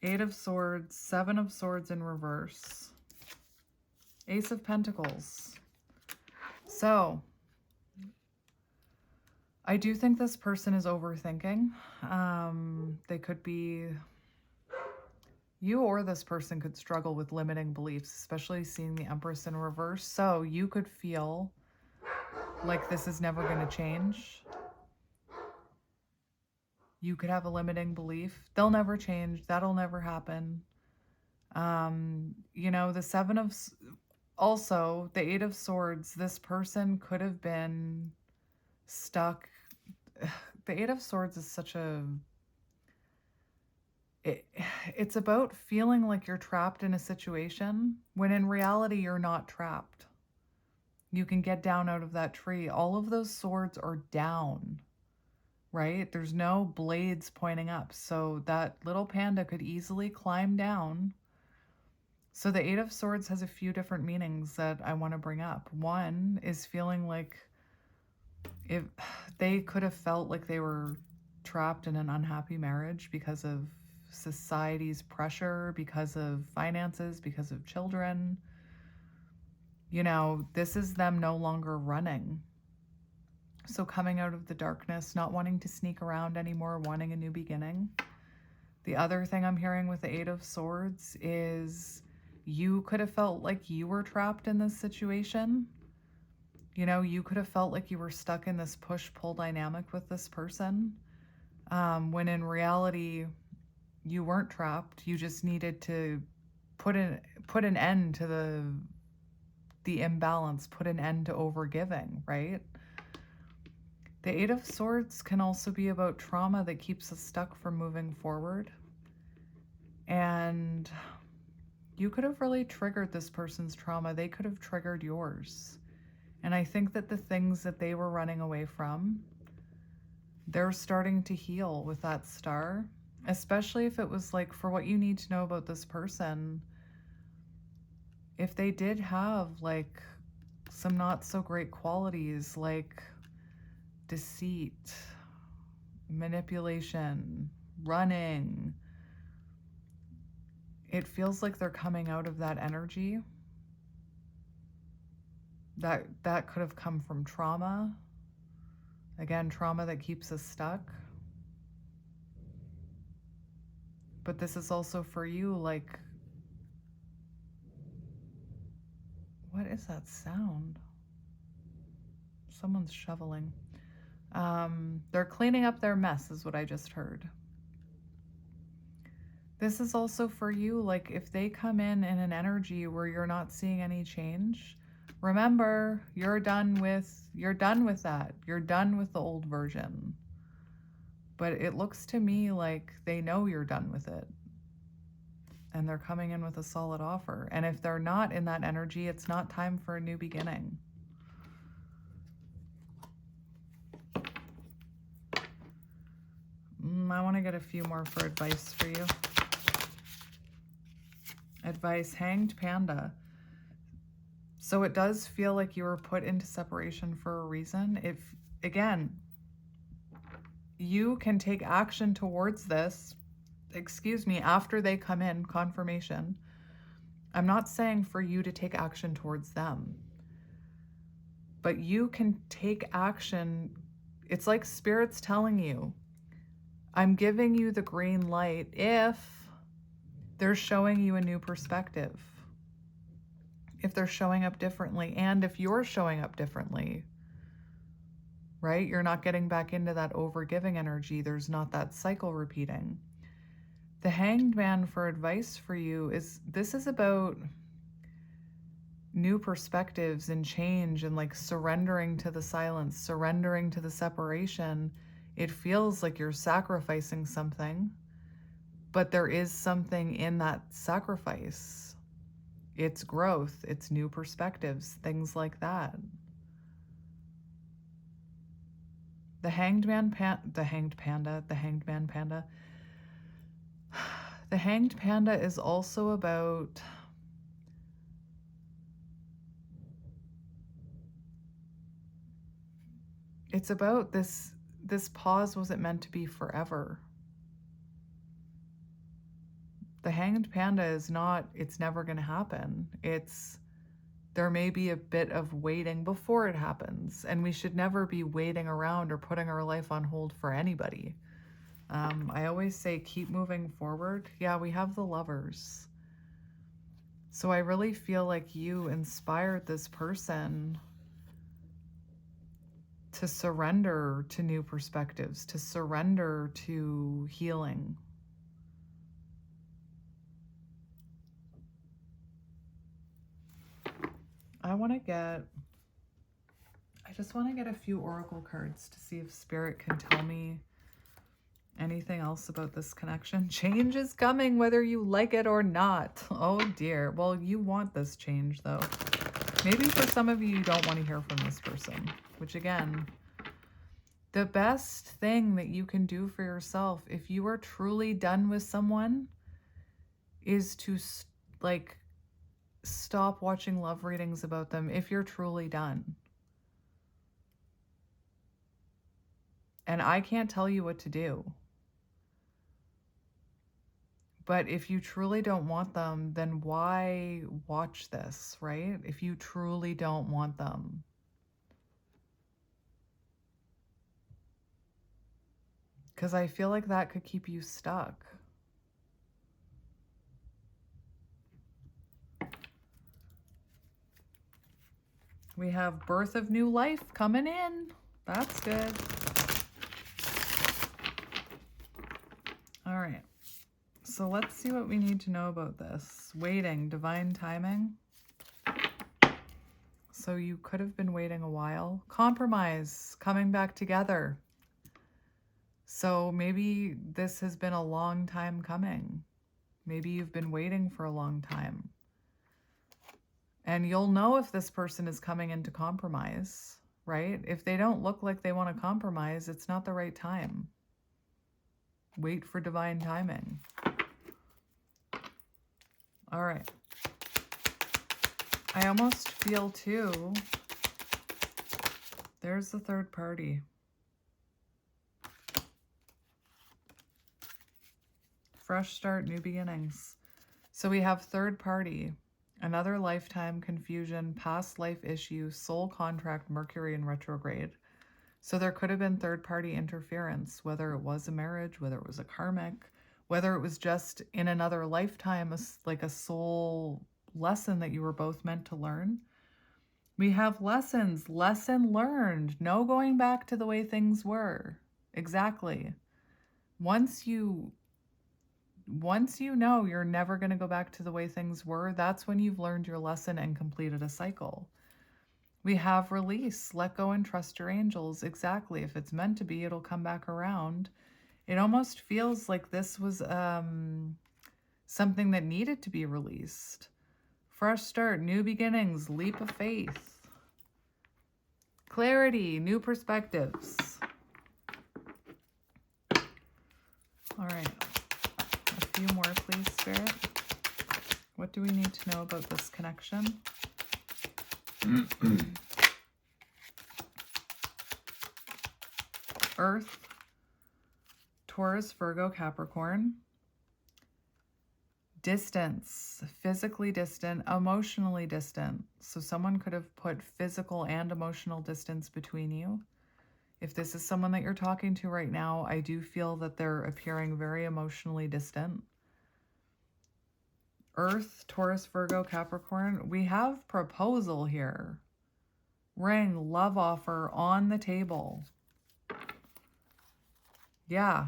Eight of Swords, Seven of Swords in reverse. Ace of Pentacles. So, I do think this person is overthinking. They could be, you or this person could struggle with limiting beliefs, especially seeing the Empress in reverse. So you could feel like this is never going to change. You could have a limiting belief. They'll never change. That'll never happen. You know, the Seven of, also the Eight of Swords, this person could have been stuck. The Eight of Swords is such a, it's about feeling like you're trapped in a situation when in reality you're not trapped. You can get down out of that tree. All of those swords are down, right? There's no blades pointing up. So that little panda could easily climb down. So the Eight of Swords has a few different meanings that I want to bring up. One is feeling like if they could have felt like they were trapped in an unhappy marriage because of society's pressure, because of finances, because of children. You know, this is them no longer running. So coming out of the darkness, not wanting to sneak around anymore, wanting a new beginning. The other thing I'm hearing with the Eight of Swords is you could have felt like you were trapped in this situation. You know, you could have felt like you were stuck in this push-pull dynamic with this person, when in reality, you weren't trapped. You just needed to put an end to the imbalance, put an end to overgiving, right? The Eight of Swords can also be about trauma that keeps us stuck from moving forward. And you could have really triggered this person's trauma. They could have triggered yours. And I think that the things that they were running away from, they're starting to heal with that star, especially if it was like, for what you need to know about this person, if they did have like some not so great qualities like deceit, manipulation, running, it feels like they're coming out of that energy. That could have come from trauma. Again, trauma that keeps us stuck. But this is also for you, like, what is that sound? Someone's shoveling. They're cleaning up their mess is what I just heard. This is also for you, like if they come in an energy where you're not seeing any change, remember, you're done with that. You're done with the old version. But it looks to me like they know you're done with it. And they're coming in with a solid offer. And if they're not in that energy, it's not time for a new beginning. I want to get a few more for advice for you. Advice, Hanged Panda. So it does feel like you were put into separation for a reason. If, again, you can take action towards this, after they come in, confirmation. I'm not saying for you to take action towards them, but you can take action. It's like Spirit's telling you, I'm giving you the green light if they're showing you a new perspective, if they're showing up differently, and if you're showing up differently, right? You're not getting back into that overgiving energy. There's not that cycle repeating. The Hanged Man for advice for you is, this is about new perspectives and change and like surrendering to the silence, surrendering to the separation. It feels like you're sacrificing something, but there is something in that sacrifice. It's growth, it's new perspectives, things like that. The Hanged Man Panda. The Hanged Panda is also about this pause wasn't meant to be forever. The Hanged Panda is not, it's never going to happen. There may be a bit of waiting before it happens, and we should never be waiting around or putting our life on hold for anybody. I always say keep moving forward. Yeah, we have the Lovers. So I really feel like you inspired this person to surrender to new perspectives, to surrender to healing. I just want to get a few oracle cards to see if Spirit can tell me anything else about this connection. Change is coming whether you like it or not. Oh dear. Well, you want this change though. Maybe for some of you, you don't want to hear from this person, which again, the best thing that you can do for yourself if you are truly done with someone is to stop watching love readings about them if you're truly done. And I can't tell you what to do. But if you truly don't want them, then why watch this, right? If you truly don't want them. Because I feel like that could keep you stuck. We have birth of new life coming in. That's good. All right. So let's see what we need to know about this. Waiting, divine timing. So you could have been waiting a while. Compromise, coming back together. So maybe this has been a long time coming. Maybe you've been waiting for a long time. And you'll know if this person is coming into compromise, right? If they don't look like they want to compromise, it's not the right time. Wait for divine timing. All right. I almost feel too, there's the third party. Fresh start, new beginnings. So we have third party, another lifetime, confusion, past life issue, soul contract, Mercury in retrograde. So there could have been third party interference, whether it was a marriage, whether it was a karmic, whether it was just in another lifetime, like a soul lesson that you were both meant to learn. We have lessons, lesson learned, no going back to the way things were. Exactly. Once you know you're never going to go back to the way things were, that's when you've learned your lesson and completed a cycle. We have release, let go and trust your angels. Exactly. If it's meant to be, it'll come back around. It almost feels like this was something that needed to be released. Fresh start, new beginnings, leap of faith. Clarity, new perspectives. All right. A few more, please, Spirit. What do we need to know about this connection? Earth, Taurus, Virgo, Capricorn. Distance, physically distant, emotionally distant. So someone could have put physical and emotional distance between you. If this is someone that you're talking to right now, I do feel that they're appearing very emotionally distant. Earth, Taurus, Virgo, Capricorn. We have proposal here. Ring, love offer on the table. Yeah.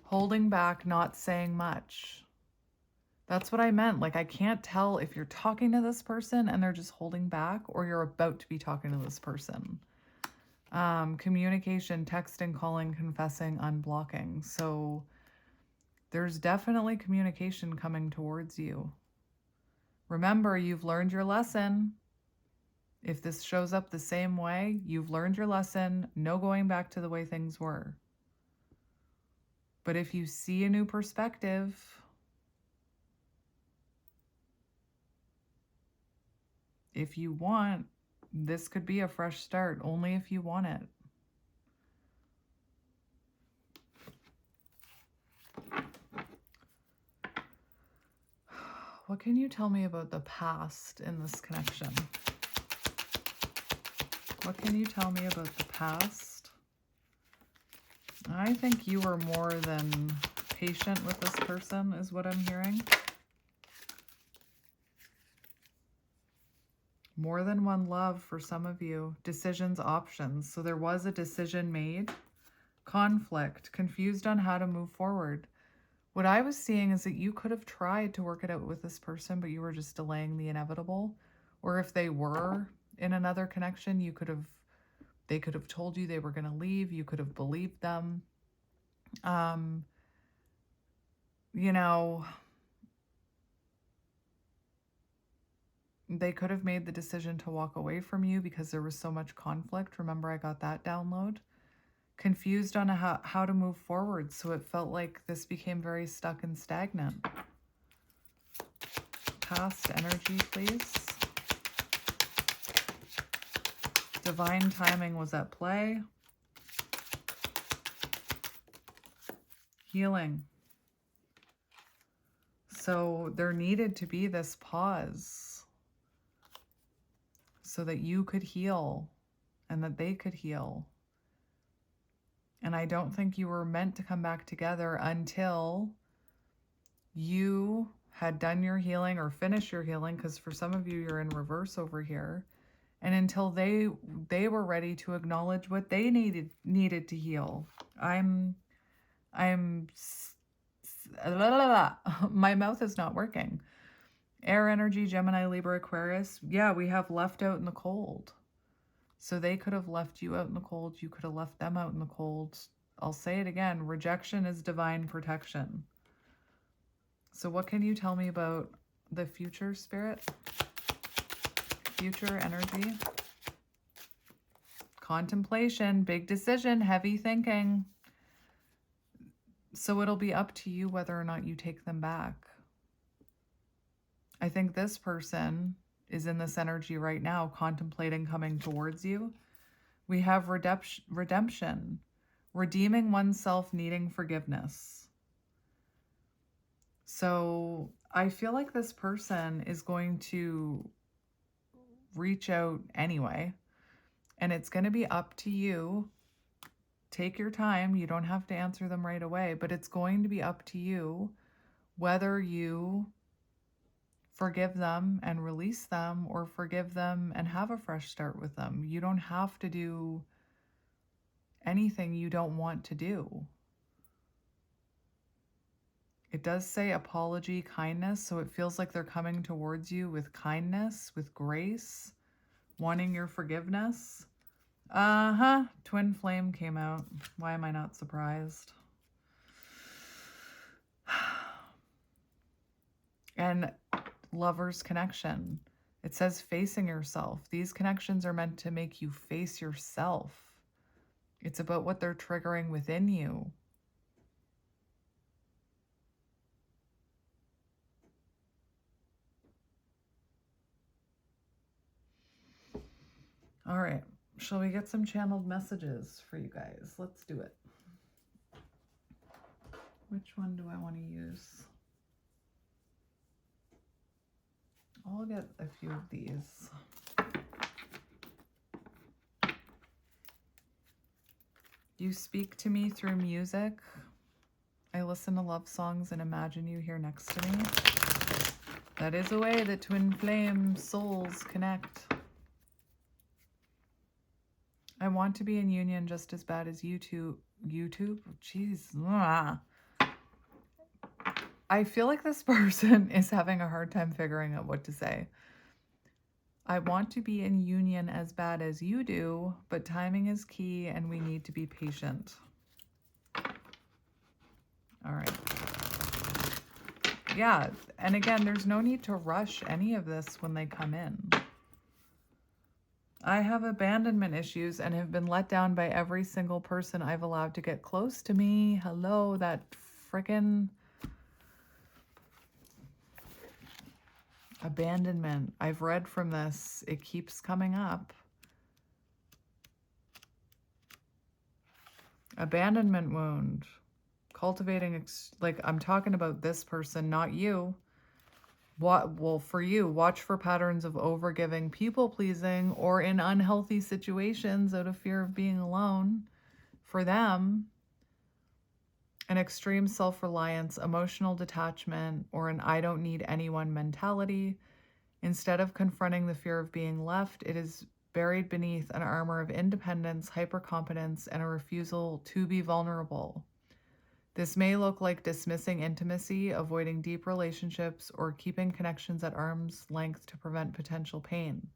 Holding back, not saying much. That's what I meant. Like, I can't tell if you're talking to this person and they're just holding back, or you're about to be talking to this person. Communication, texting, calling, confessing, unblocking. So there's definitely communication coming towards you. Remember, you've learned your lesson. If this shows up the same way, you've learned your lesson. No going back to the way things were. But if you see a new perspective, if you want, this could be a fresh start, only if you want it. What can you tell me about the past in this connection? What can you tell me about the past? I think you were more than patient with this person, is what I'm hearing. More than one love for some of you. Decisions, options. So there was a decision made. Conflict. Confused on how to move forward. What I was seeing is that you could have tried to work it out with this person, but you were just delaying the inevitable. Or if they were in another connection, they could have told you they were going to leave. You could have believed them. You know, they could have made the decision to walk away from you because there was so much conflict. Remember, I got that download. Confused on how to move forward. So it felt like this became very stuck and stagnant. Past energy, please. Divine timing was at play. Healing. So there needed to be this pause so that you could heal and that they could heal. And I don't think you were meant to come back together until you had done your healing or finished your healing, because for some of you, you're in reverse over here. And until they were ready to acknowledge what they needed to heal. My mouth is not working. Air energy, Gemini, Libra, Aquarius. Yeah, we have left out in the cold. So they could have left you out in the cold. You could have left them out in the cold. I'll say it again. Rejection is divine protection. So what can you tell me about the future, Spirit? Future energy. Contemplation, big decision, heavy thinking. So it'll be up to you whether or not you take them back. I think this person is in this energy right now, contemplating coming towards you. We have redemption, redeeming oneself, needing forgiveness. So I feel like this person is going to reach out anyway, and it's going to be up to you. Take your time. You don't have to answer them right away, but it's going to be up to you whether you forgive them and release them, or forgive them and have a fresh start with them. You don't have to do anything you don't want to do. It does say apology, kindness, so it feels like they're coming towards you with kindness, with grace, wanting your forgiveness. Twin flame came out. Why am I not surprised? And lover's connection. It says facing yourself. These connections are meant to make you face yourself. It's about what they're triggering within you. All right. Shall we get some channeled messages for you guys? Let's do it. Which one do I want to use? I'll get a few of these. You speak to me through music. I listen to love songs and imagine you here next to me. That is a way that twin flame souls connect. I want to be in union just as bad as YouTube. Jeez. I feel like this person is having a hard time figuring out what to say. I want to be in union as bad as you do, but timing is key and we need to be patient. All right. Yeah, and again, there's no need to rush any of this when they come in. I have abandonment issues and have been let down by every single person I've allowed to get close to me. Hello, that frickin' abandonment. I've read from this. It keeps coming up. Abandonment wound. Cultivating, like I'm talking about this person, not you. Well, for you, watch for patterns of overgiving, people-pleasing, or in unhealthy situations out of fear of being alone. For them, an extreme self-reliance, emotional detachment, or an I don't need anyone mentality. Instead of confronting the fear of being left, it is buried beneath an armor of independence, hypercompetence, and a refusal to be vulnerable. This may look like dismissing intimacy, avoiding deep relationships, or keeping connections at arm's length to prevent potential pain.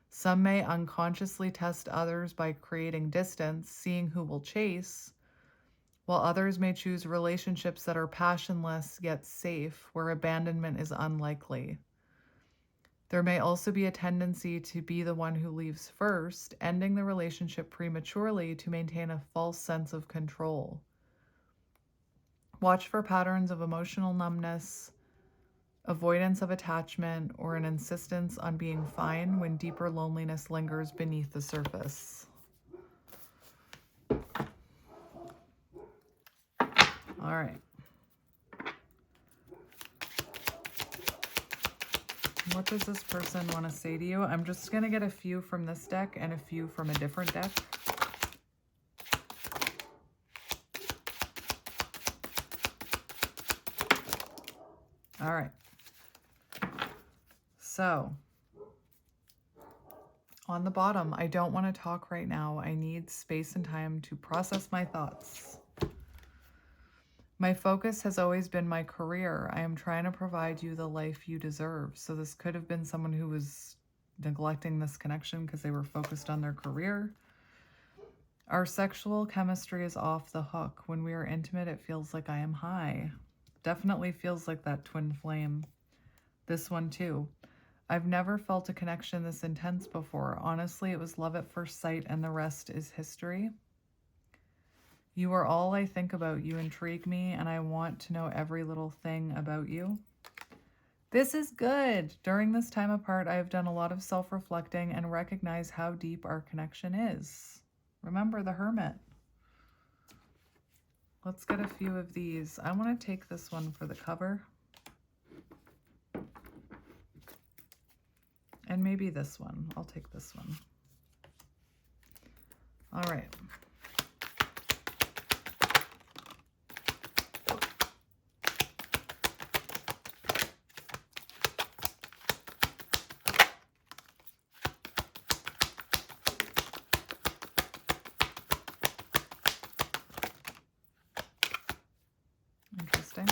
Some may unconsciously test others by creating distance, seeing who will chase, while others may choose relationships that are passionless yet safe, where abandonment is unlikely. There may also be a tendency to be the one who leaves first, ending the relationship prematurely to maintain a false sense of control. Watch for patterns of emotional numbness, avoidance of attachment, or an insistence on being fine when deeper loneliness lingers beneath the surface. All right. What does this person want to say to you? I'm just going to get a few from this deck and a few from a different deck. All right. So, on the bottom, I don't want to talk right now. I need space and time to process my thoughts. My focus has always been my career. I am trying to provide you the life you deserve. So this could have been someone who was neglecting this connection because they were focused on their career. Our sexual chemistry is off the hook. When we are intimate, it feels like I am high. Definitely feels like that twin flame. This one too. I've never felt a connection this intense before. Honestly, it was love at first sight and the rest is history. You are all I think about. You intrigue me and I want to know every little thing about you. This is good. During this time apart, I have done a lot of self-reflecting and recognize how deep our connection is. Remember the Hermit. Let's get a few of these. I want to take this one for the cover. And maybe this one. I'll take this one. All right. Interesting.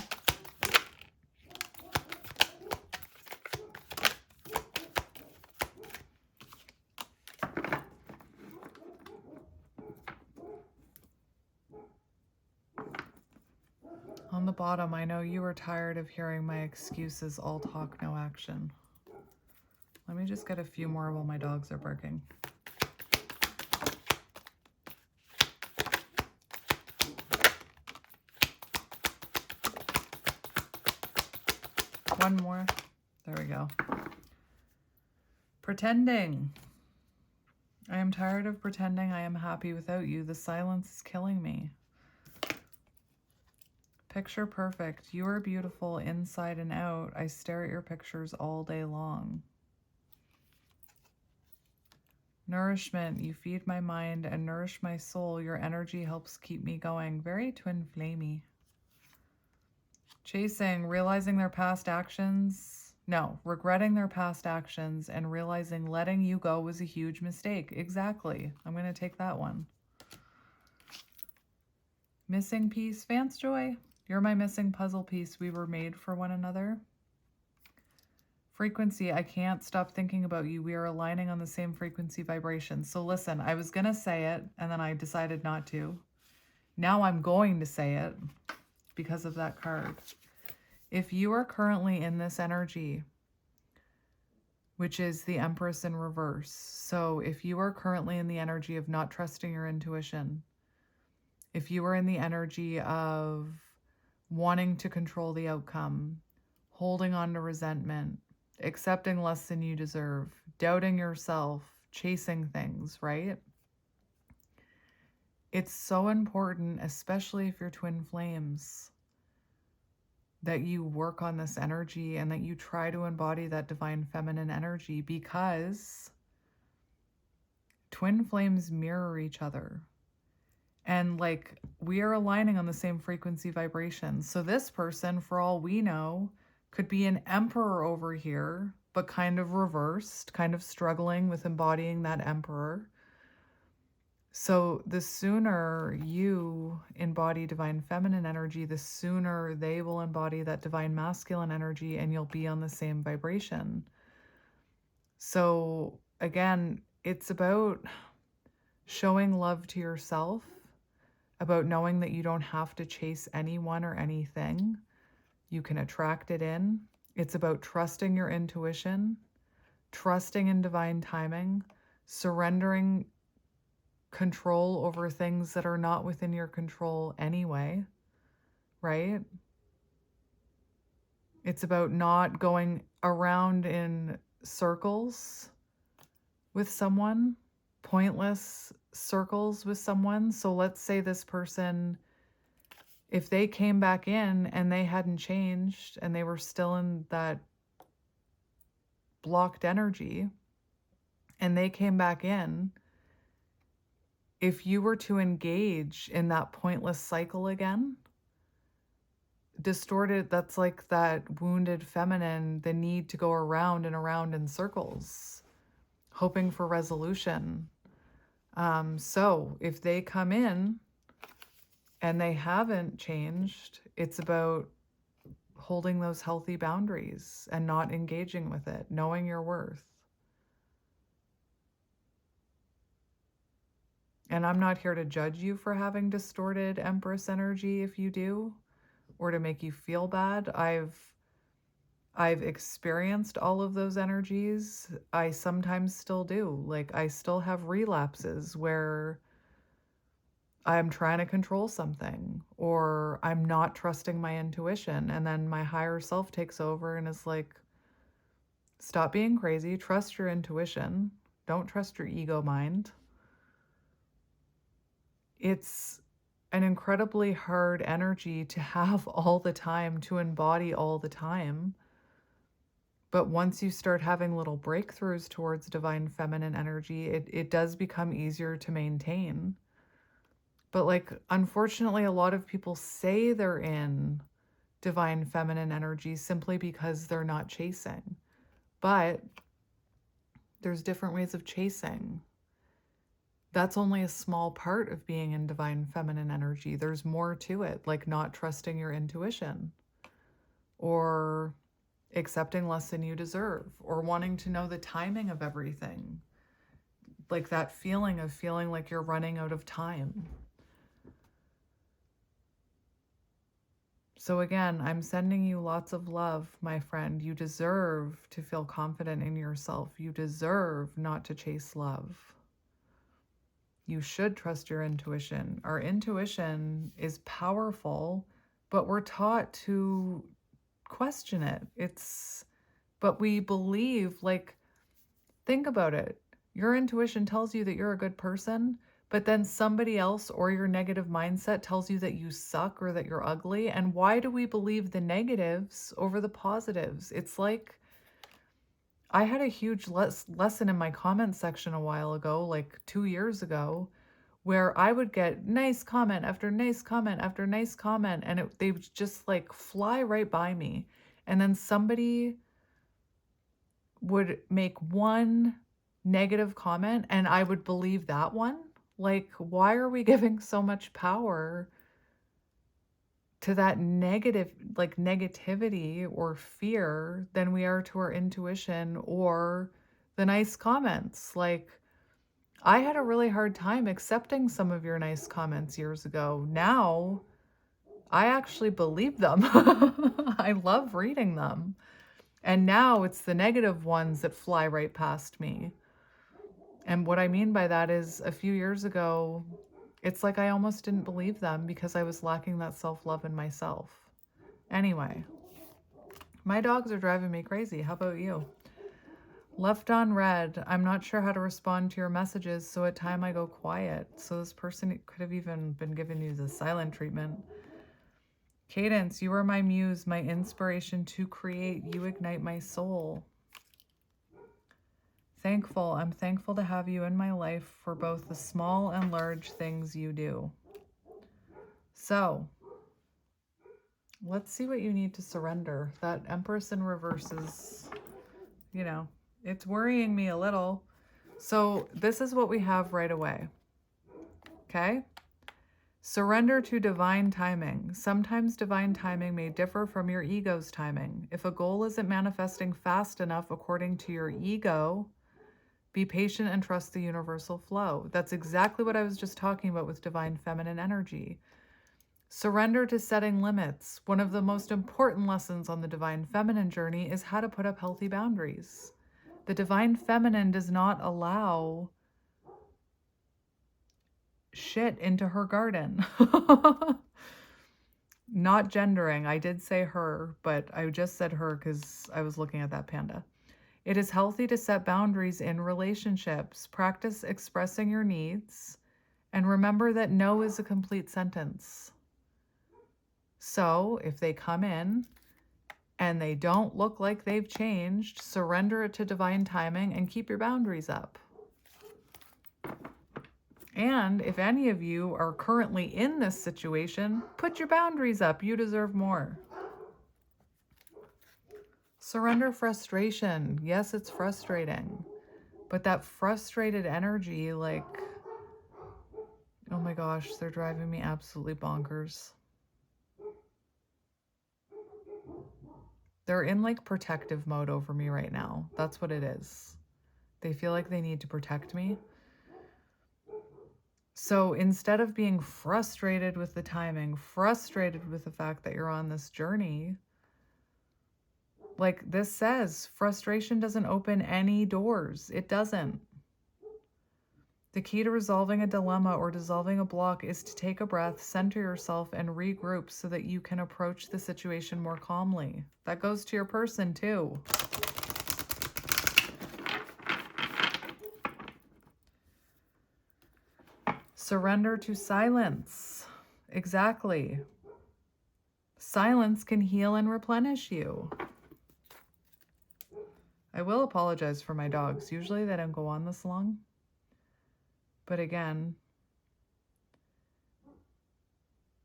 On the bottom, I know you are tired of hearing my excuses, all talk, no action. Let me just get a few more while my dogs are barking. One more. There we go. Pretending. I am tired of pretending I am happy without you. The silence is killing me. Picture perfect. You are beautiful inside and out. I stare at your pictures all day long. Nourishment. You feed my mind and nourish my soul. Your energy helps keep me going. Very twin flamey. Chasing. Realizing their past actions. No, regretting their past actions and realizing letting you go was a huge mistake. Exactly. I'm going to take that one. Missing piece. Vance Joy. You're my missing puzzle piece. We were made for one another. Frequency. I can't stop thinking about you. We are aligning on the same frequency vibration. So listen, I was going to say it and then I decided not to. Now I'm going to say it because of that card. If you are currently in this energy, which is the Empress in reverse. So if you are currently in the energy of not trusting your intuition, if you are in the energy of wanting to control the outcome, holding on to resentment, accepting less than you deserve, doubting yourself, chasing things, right? It's so important, especially if you're twin flames, that you work on this energy and that you try to embody that divine feminine energy, because twin flames mirror each other. And like, we are aligning on the same frequency vibration. So this person, for all we know, could be an emperor over here, but kind of reversed, kind of struggling with embodying that emperor. So the sooner you embody divine feminine energy, the sooner they will embody that divine masculine energy, and you'll be on the same vibration. So again, it's about showing love to yourself, about knowing that you don't have to chase anyone or anything. You can attract it in. It's about trusting your intuition, trusting in divine timing, surrendering control over things that are not within your control anyway, right? It's about not going around in circles with someone, pointless circles with someone. So let's say this person, if they came back in and they hadn't changed and they were still in that blocked energy and they came back in, if you were to engage in that pointless cycle again, distorted, that's like that wounded feminine, the need to go around and around in circles, hoping for resolution. So if they come in and they haven't changed, it's about holding those healthy boundaries and not engaging with it, knowing your worth. And I'm not here to judge you for having distorted Empress energy if you do, or to make you feel bad. I've experienced all of those energies. I sometimes still do. Like, I still have relapses where I'm trying to control something, or I'm not trusting my intuition, and then my higher self takes over and is like, stop being crazy, trust your intuition, don't trust your ego mind. It's an incredibly hard energy to have all the time, to embody all the time. But once you start having little breakthroughs towards divine feminine energy, it does become easier to maintain. But like, unfortunately, a lot of people say they're in divine feminine energy simply because they're not chasing. But there's different ways of chasing. That's only a small part of being in divine feminine energy. There's more to it, like not trusting your intuition, or accepting less than you deserve, or wanting to know the timing of everything. Like that feeling of feeling like you're running out of time. So again, I'm sending you lots of love, my friend. You deserve to feel confident in yourself. You deserve not to chase love. You should trust your intuition. Our intuition is powerful, but we're taught to question it. But we believe, like, think about it. Your intuition tells you that you're a good person, but then somebody else or your negative mindset tells you that you suck or that you're ugly. And why do we believe the negatives over the positives? It's like I had a huge lesson in my comment section a while ago, like 2 years ago, where I would get nice comment after nice comment after nice comment, and they would just like fly right by me. And then somebody would make one negative comment and I would believe that one. Like, why are we giving so much power to that negative, like negativity or fear, than we are to our intuition or the nice comments? Like, I had a really hard time accepting some of your nice comments years ago. Now, I actually believe them. I love reading them. And now it's the negative ones that fly right past me. And what I mean by that is a few years ago, it's like I almost didn't believe them because I was lacking that self-love in myself. Anyway, my dogs are driving me crazy. How about you? Left on red. I'm not sure how to respond to your messages, so at time I go quiet. So this person could have even been giving you the silent treatment. Cadence, you are my muse, my inspiration to create. You ignite my soul. Thankful. I'm thankful to have you in my life for both the small and large things you do. So, let's see what you need to surrender. That Empress in reverse is, it's worrying me a little. So, this is what we have right away. Okay? Surrender to divine timing. Sometimes divine timing may differ from your ego's timing. If a goal isn't manifesting fast enough according to your ego, be patient and trust the universal flow. That's exactly what I was just talking about with divine feminine energy. Surrender to setting limits. One of the most important lessons on the divine feminine journey is how to put up healthy boundaries. The divine feminine does not allow shit into her garden. Not gendering. I did say her, but I just said her because I was looking at that panda. It is healthy to set boundaries in relationships. Practice expressing your needs, and remember that no is a complete sentence. So if they come in and they don't look like they've changed, surrender it to divine timing and keep your boundaries up. And if any of you are currently in this situation, put your boundaries up. You deserve more. Surrender frustration. Yes, it's frustrating. But that frustrated energy, like, oh my gosh, they're driving me absolutely bonkers. They're in like protective mode over me right now. That's what it is. They feel like they need to protect me. So instead of being frustrated with the timing, frustrated with the fact that you're on this journey, like this says, frustration doesn't open any doors. It doesn't. The key to resolving a dilemma or dissolving a block is to take a breath, center yourself, and regroup so that you can approach the situation more calmly. That goes to your person too. Surrender to silence. Exactly. Silence can heal and replenish you. I will apologize for my dogs. Usually they don't go on this long. But again,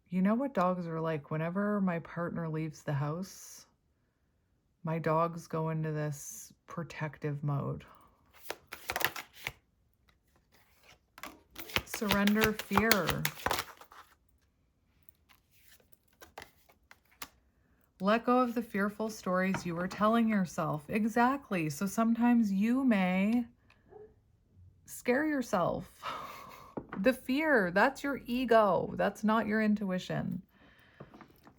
you know what dogs are like? Whenever my partner leaves the house, my dogs go into this protective mode. Surrender fear. Let go of the fearful stories you were telling yourself. Exactly. So sometimes you may scare yourself. The fear, that's your ego. That's not your intuition.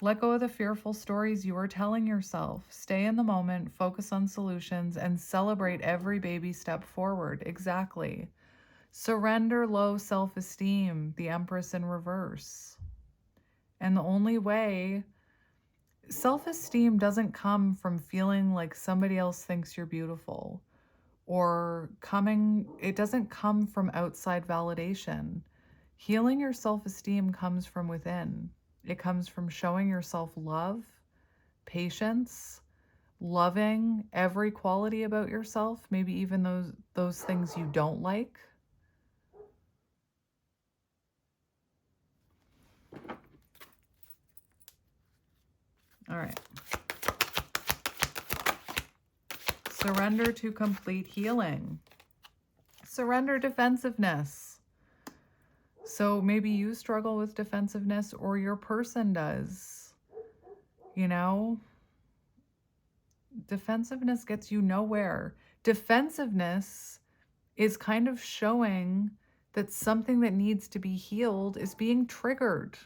Let go of the fearful stories you are telling yourself. Stay in the moment, focus on solutions, and celebrate every baby step forward. Exactly. Surrender low self-esteem, the Empress in reverse. And the only way, self-esteem doesn't come from feeling like somebody else thinks you're beautiful or it doesn't come from outside validation. Healing your self-esteem comes from within. It comes from showing yourself love, patience, loving every quality about yourself, maybe even those things you don't like. All right. Surrender to complete healing. Surrender defensiveness. So maybe you struggle with defensiveness, or your person does. You know, defensiveness gets you nowhere. Defensiveness is kind of showing that something that needs to be healed is being triggered.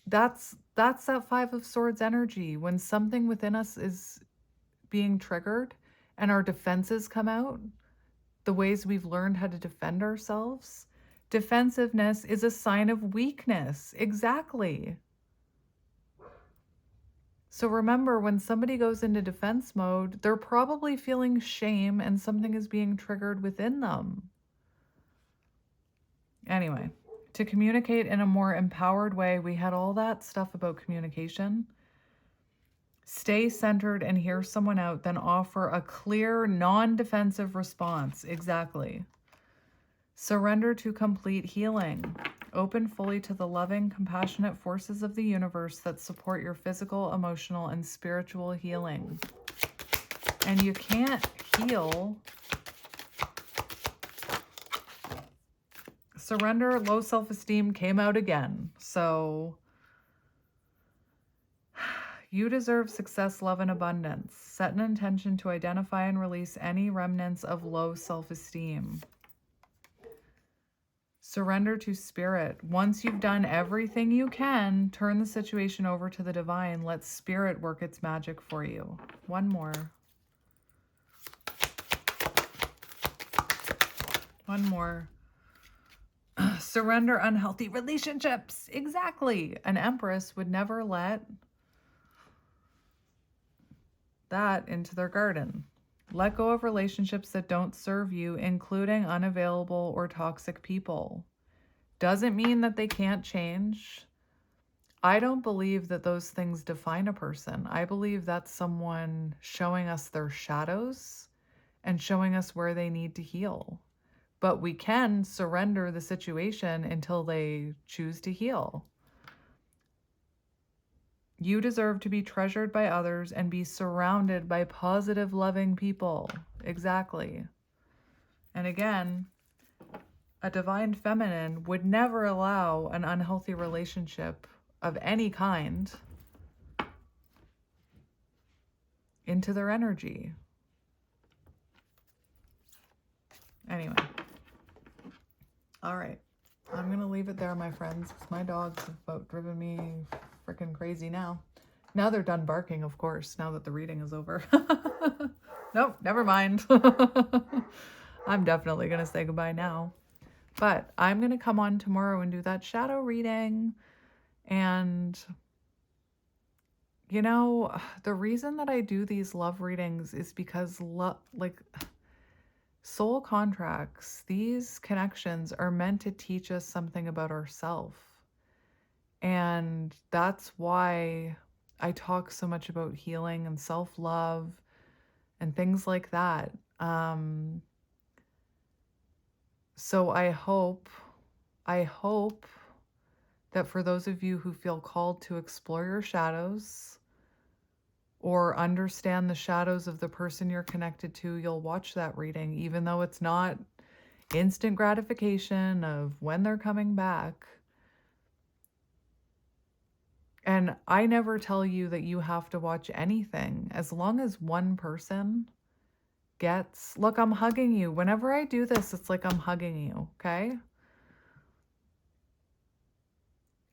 That's that Five of Swords energy. When something within us is being triggered and our defenses come out, the ways we've learned how to defend ourselves, defensiveness is a sign of weakness. Exactly. So remember, when somebody goes into defense mode, they're probably feeling shame and something is being triggered within them. Anyway, to communicate in a more empowered way, we had all that stuff about communication. Stay centered and hear someone out, then offer a clear, non-defensive response. Exactly. Surrender to complete healing. Open fully to the loving, compassionate forces of the universe that support your physical, emotional, and spiritual healing. And you can't heal. Surrender, low self-esteem came out again. So you deserve success, love, and abundance. Set an intention to identify and release any remnants of low self-esteem. Surrender to spirit. Once you've done everything you can, turn the situation over to the divine. Let spirit work its magic for you. One more. One more. Surrender unhealthy relationships. Exactly. An empress would never let that into their garden. Let go of relationships that don't serve you, including unavailable or toxic people. Doesn't mean that they can't change. I don't believe that those things define a person. I believe that's someone showing us their shadows and showing us where they need to heal. But we can surrender the situation until they choose to heal. You deserve to be treasured by others and be surrounded by positive, loving people. Exactly. And again, a divine feminine would never allow an unhealthy relationship of any kind into their energy. Anyway. All right. I'm going to leave it there, my friends, because my dogs have about driven me freaking crazy now. Now they're done barking, of course, now that the reading is over. Nope, never mind. I'm definitely going to say goodbye now. But I'm going to come on tomorrow and do that shadow reading. And, you know, the reason that I do these love readings is because, soul contracts, these connections are meant to teach us something about ourselves. And that's why I talk so much about healing and self-love and things like that. So I hope that for those of you who feel called to explore your shadows or understand the shadows of the person you're connected to, you'll watch that reading, even though it's not instant gratification of when they're coming back. And I never tell you that you have to watch anything. As long as one person gets, look, I'm hugging you. Whenever I do this, it's like I'm hugging you, okay?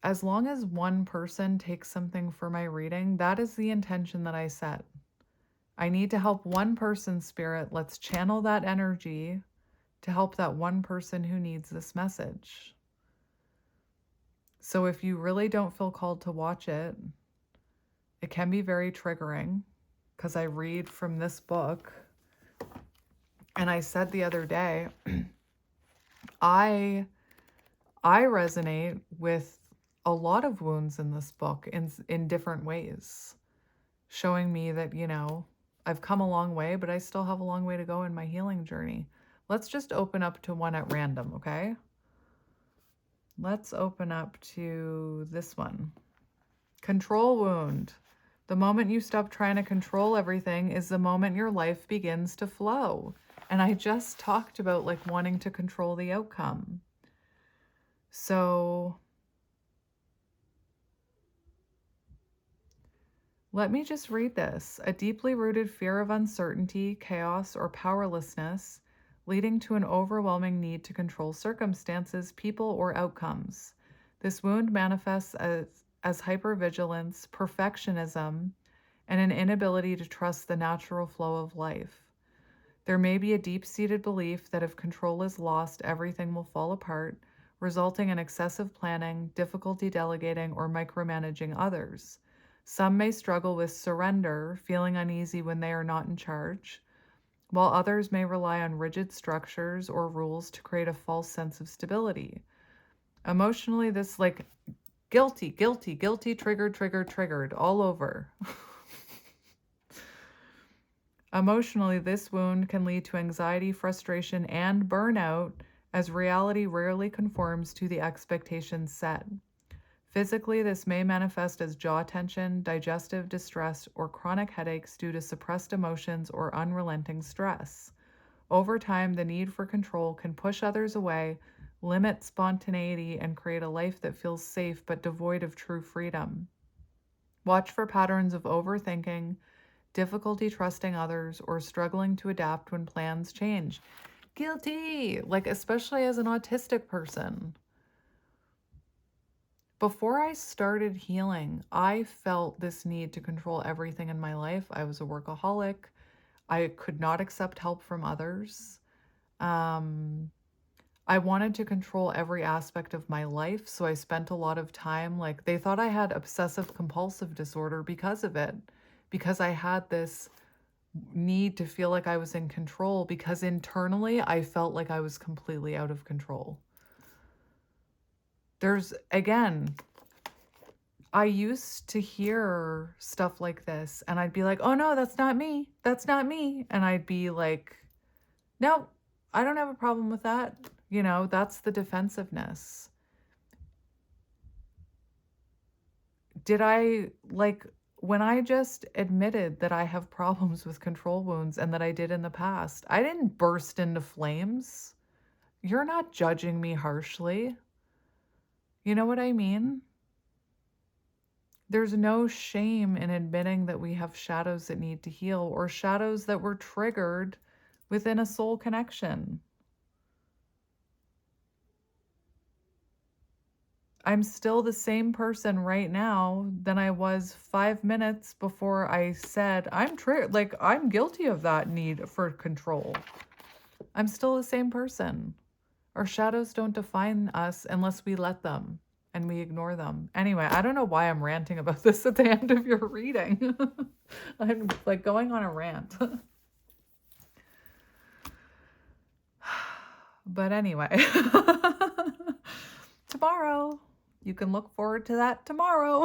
As long as one person takes something for my reading, that is the intention that I set. I need to help one person, Spirit. Let's channel that energy to help that one person who needs this message. So if you really don't feel called to watch it, it can be very triggering because I read from this book And I said the other day, I I resonate with a lot of wounds in this book in different ways, showing me that, I've come a long way, but I still have a long way to go in my healing journey. Let's just open up to one at random, okay? Let's open up to this one. Control wound. The moment you stop trying to control everything is the moment your life begins to flow. And I just talked about like wanting to control the outcome. So let me just read this. A deeply rooted fear of uncertainty, chaos, or powerlessness, leading to an overwhelming need to control circumstances, people, or outcomes. This wound manifests as hypervigilance, perfectionism, and an inability to trust the natural flow of life. There may be a deep-seated belief that if control is lost, everything will fall apart, resulting in excessive planning, difficulty delegating, or micromanaging others. Some may struggle with surrender, feeling uneasy when they are not in charge, while others may rely on rigid structures or rules to create a false sense of stability. Emotionally, this like guilty, triggered, all over. Emotionally, this wound can lead to anxiety, frustration, and burnout as reality rarely conforms to the expectations set. Physically, this may manifest as jaw tension, digestive distress, or chronic headaches due to suppressed emotions or unrelenting stress. Over time, the need for control can push others away, limit spontaneity, and create a life that feels safe but devoid of true freedom. Watch for patterns of overthinking, difficulty trusting others, or struggling to adapt when plans change. Guilty, like especially as an autistic person. Before I started healing, I felt this need to control everything in my life. I was a workaholic. I could not accept help from others. I wanted to control every aspect of my life, so I spent a lot of time, like, they thought I had obsessive compulsive disorder because of it, because I had this need to feel like I was in control, because internally I felt like I was completely out of control. Again, I used to hear stuff like this and I'd be like, oh no, that's not me. That's not me. And I'd be like, no, I don't have a problem with that. That's the defensiveness. When I just admitted that I have problems with control wounds and that I did in the past, I didn't burst into flames. You're not judging me harshly. You know what I mean? There's no shame in admitting that we have shadows that need to heal or shadows that were triggered within a soul connection. I'm still the same person right now than I was 5 minutes before I said I'm triggered. Like, I'm guilty of that need for control. I'm still the same person. Our shadows don't define us unless we let them and we ignore them. Anyway, I don't know why I'm ranting about this at the end of your reading. I'm like going on a rant. But anyway, tomorrow, you can look forward to that tomorrow.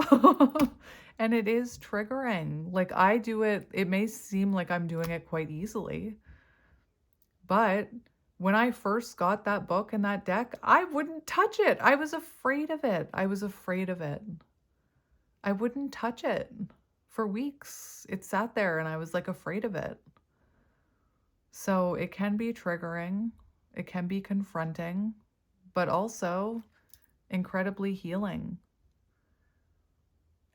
And it is triggering. Like, I do it, it may seem like I'm doing it quite easily, but when I first got that book and that deck, I wouldn't touch it. I was afraid of it. I wouldn't touch it for weeks. It sat there and I was like afraid of it. So it can be triggering. It can be confronting, but also incredibly healing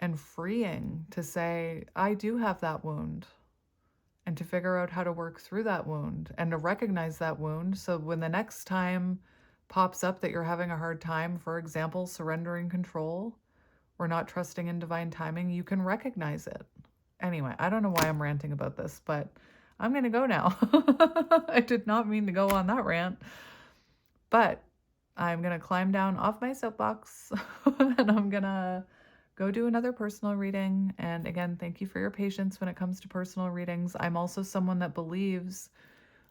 and freeing to say, I do have that wound, and to figure out how to work through that wound and to recognize that wound. So when the next time pops up that you're having a hard time, for example, surrendering control or not trusting in divine timing, you can recognize it. Anyway, I don't know why I'm ranting about this, but I'm going to go now. I did not mean to go on that rant, but I'm going to climb down off my soapbox and I'm going to go do another personal reading. And again, thank you for your patience when it comes to personal readings. I'm also someone that believes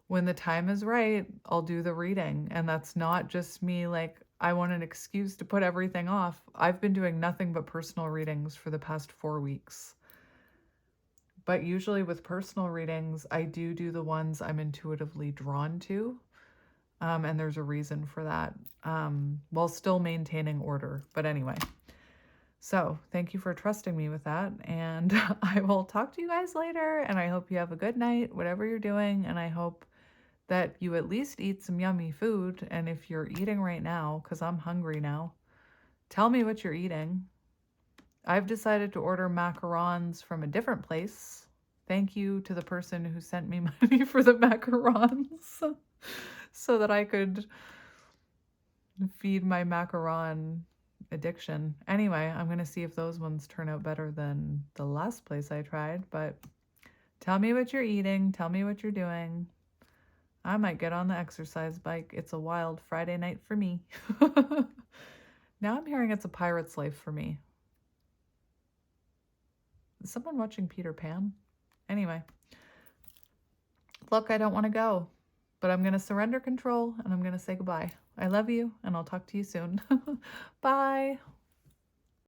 when the time is right, I'll do the reading. And that's not just me, like, I want an excuse to put everything off. I've been doing nothing but personal readings for the past 4 weeks. But usually with personal readings, I do the ones I'm intuitively drawn to. And there's a reason for that, while still maintaining order. But anyway, so thank you for trusting me with that. And I will talk to you guys later. And I hope you have a good night, whatever you're doing. And I hope that you at least eat some yummy food. And if you're eating right now, because I'm hungry now, tell me what you're eating. I've decided to order macarons from a different place. Thank you to the person who sent me money for the macarons so that I could feed my macaron addiction. Anyway, I'm going to see if those ones turn out better than the last place I tried. But tell me what you're eating. Tell me what you're doing. I might get on the exercise bike. It's a wild Friday night for me. Now I'm hearing it's a pirate's life for me. Is someone watching Peter Pan? Anyway, look, I don't want to go, but I'm going to surrender control and I'm going to say goodbye. I love you, and I'll talk to you soon. Bye.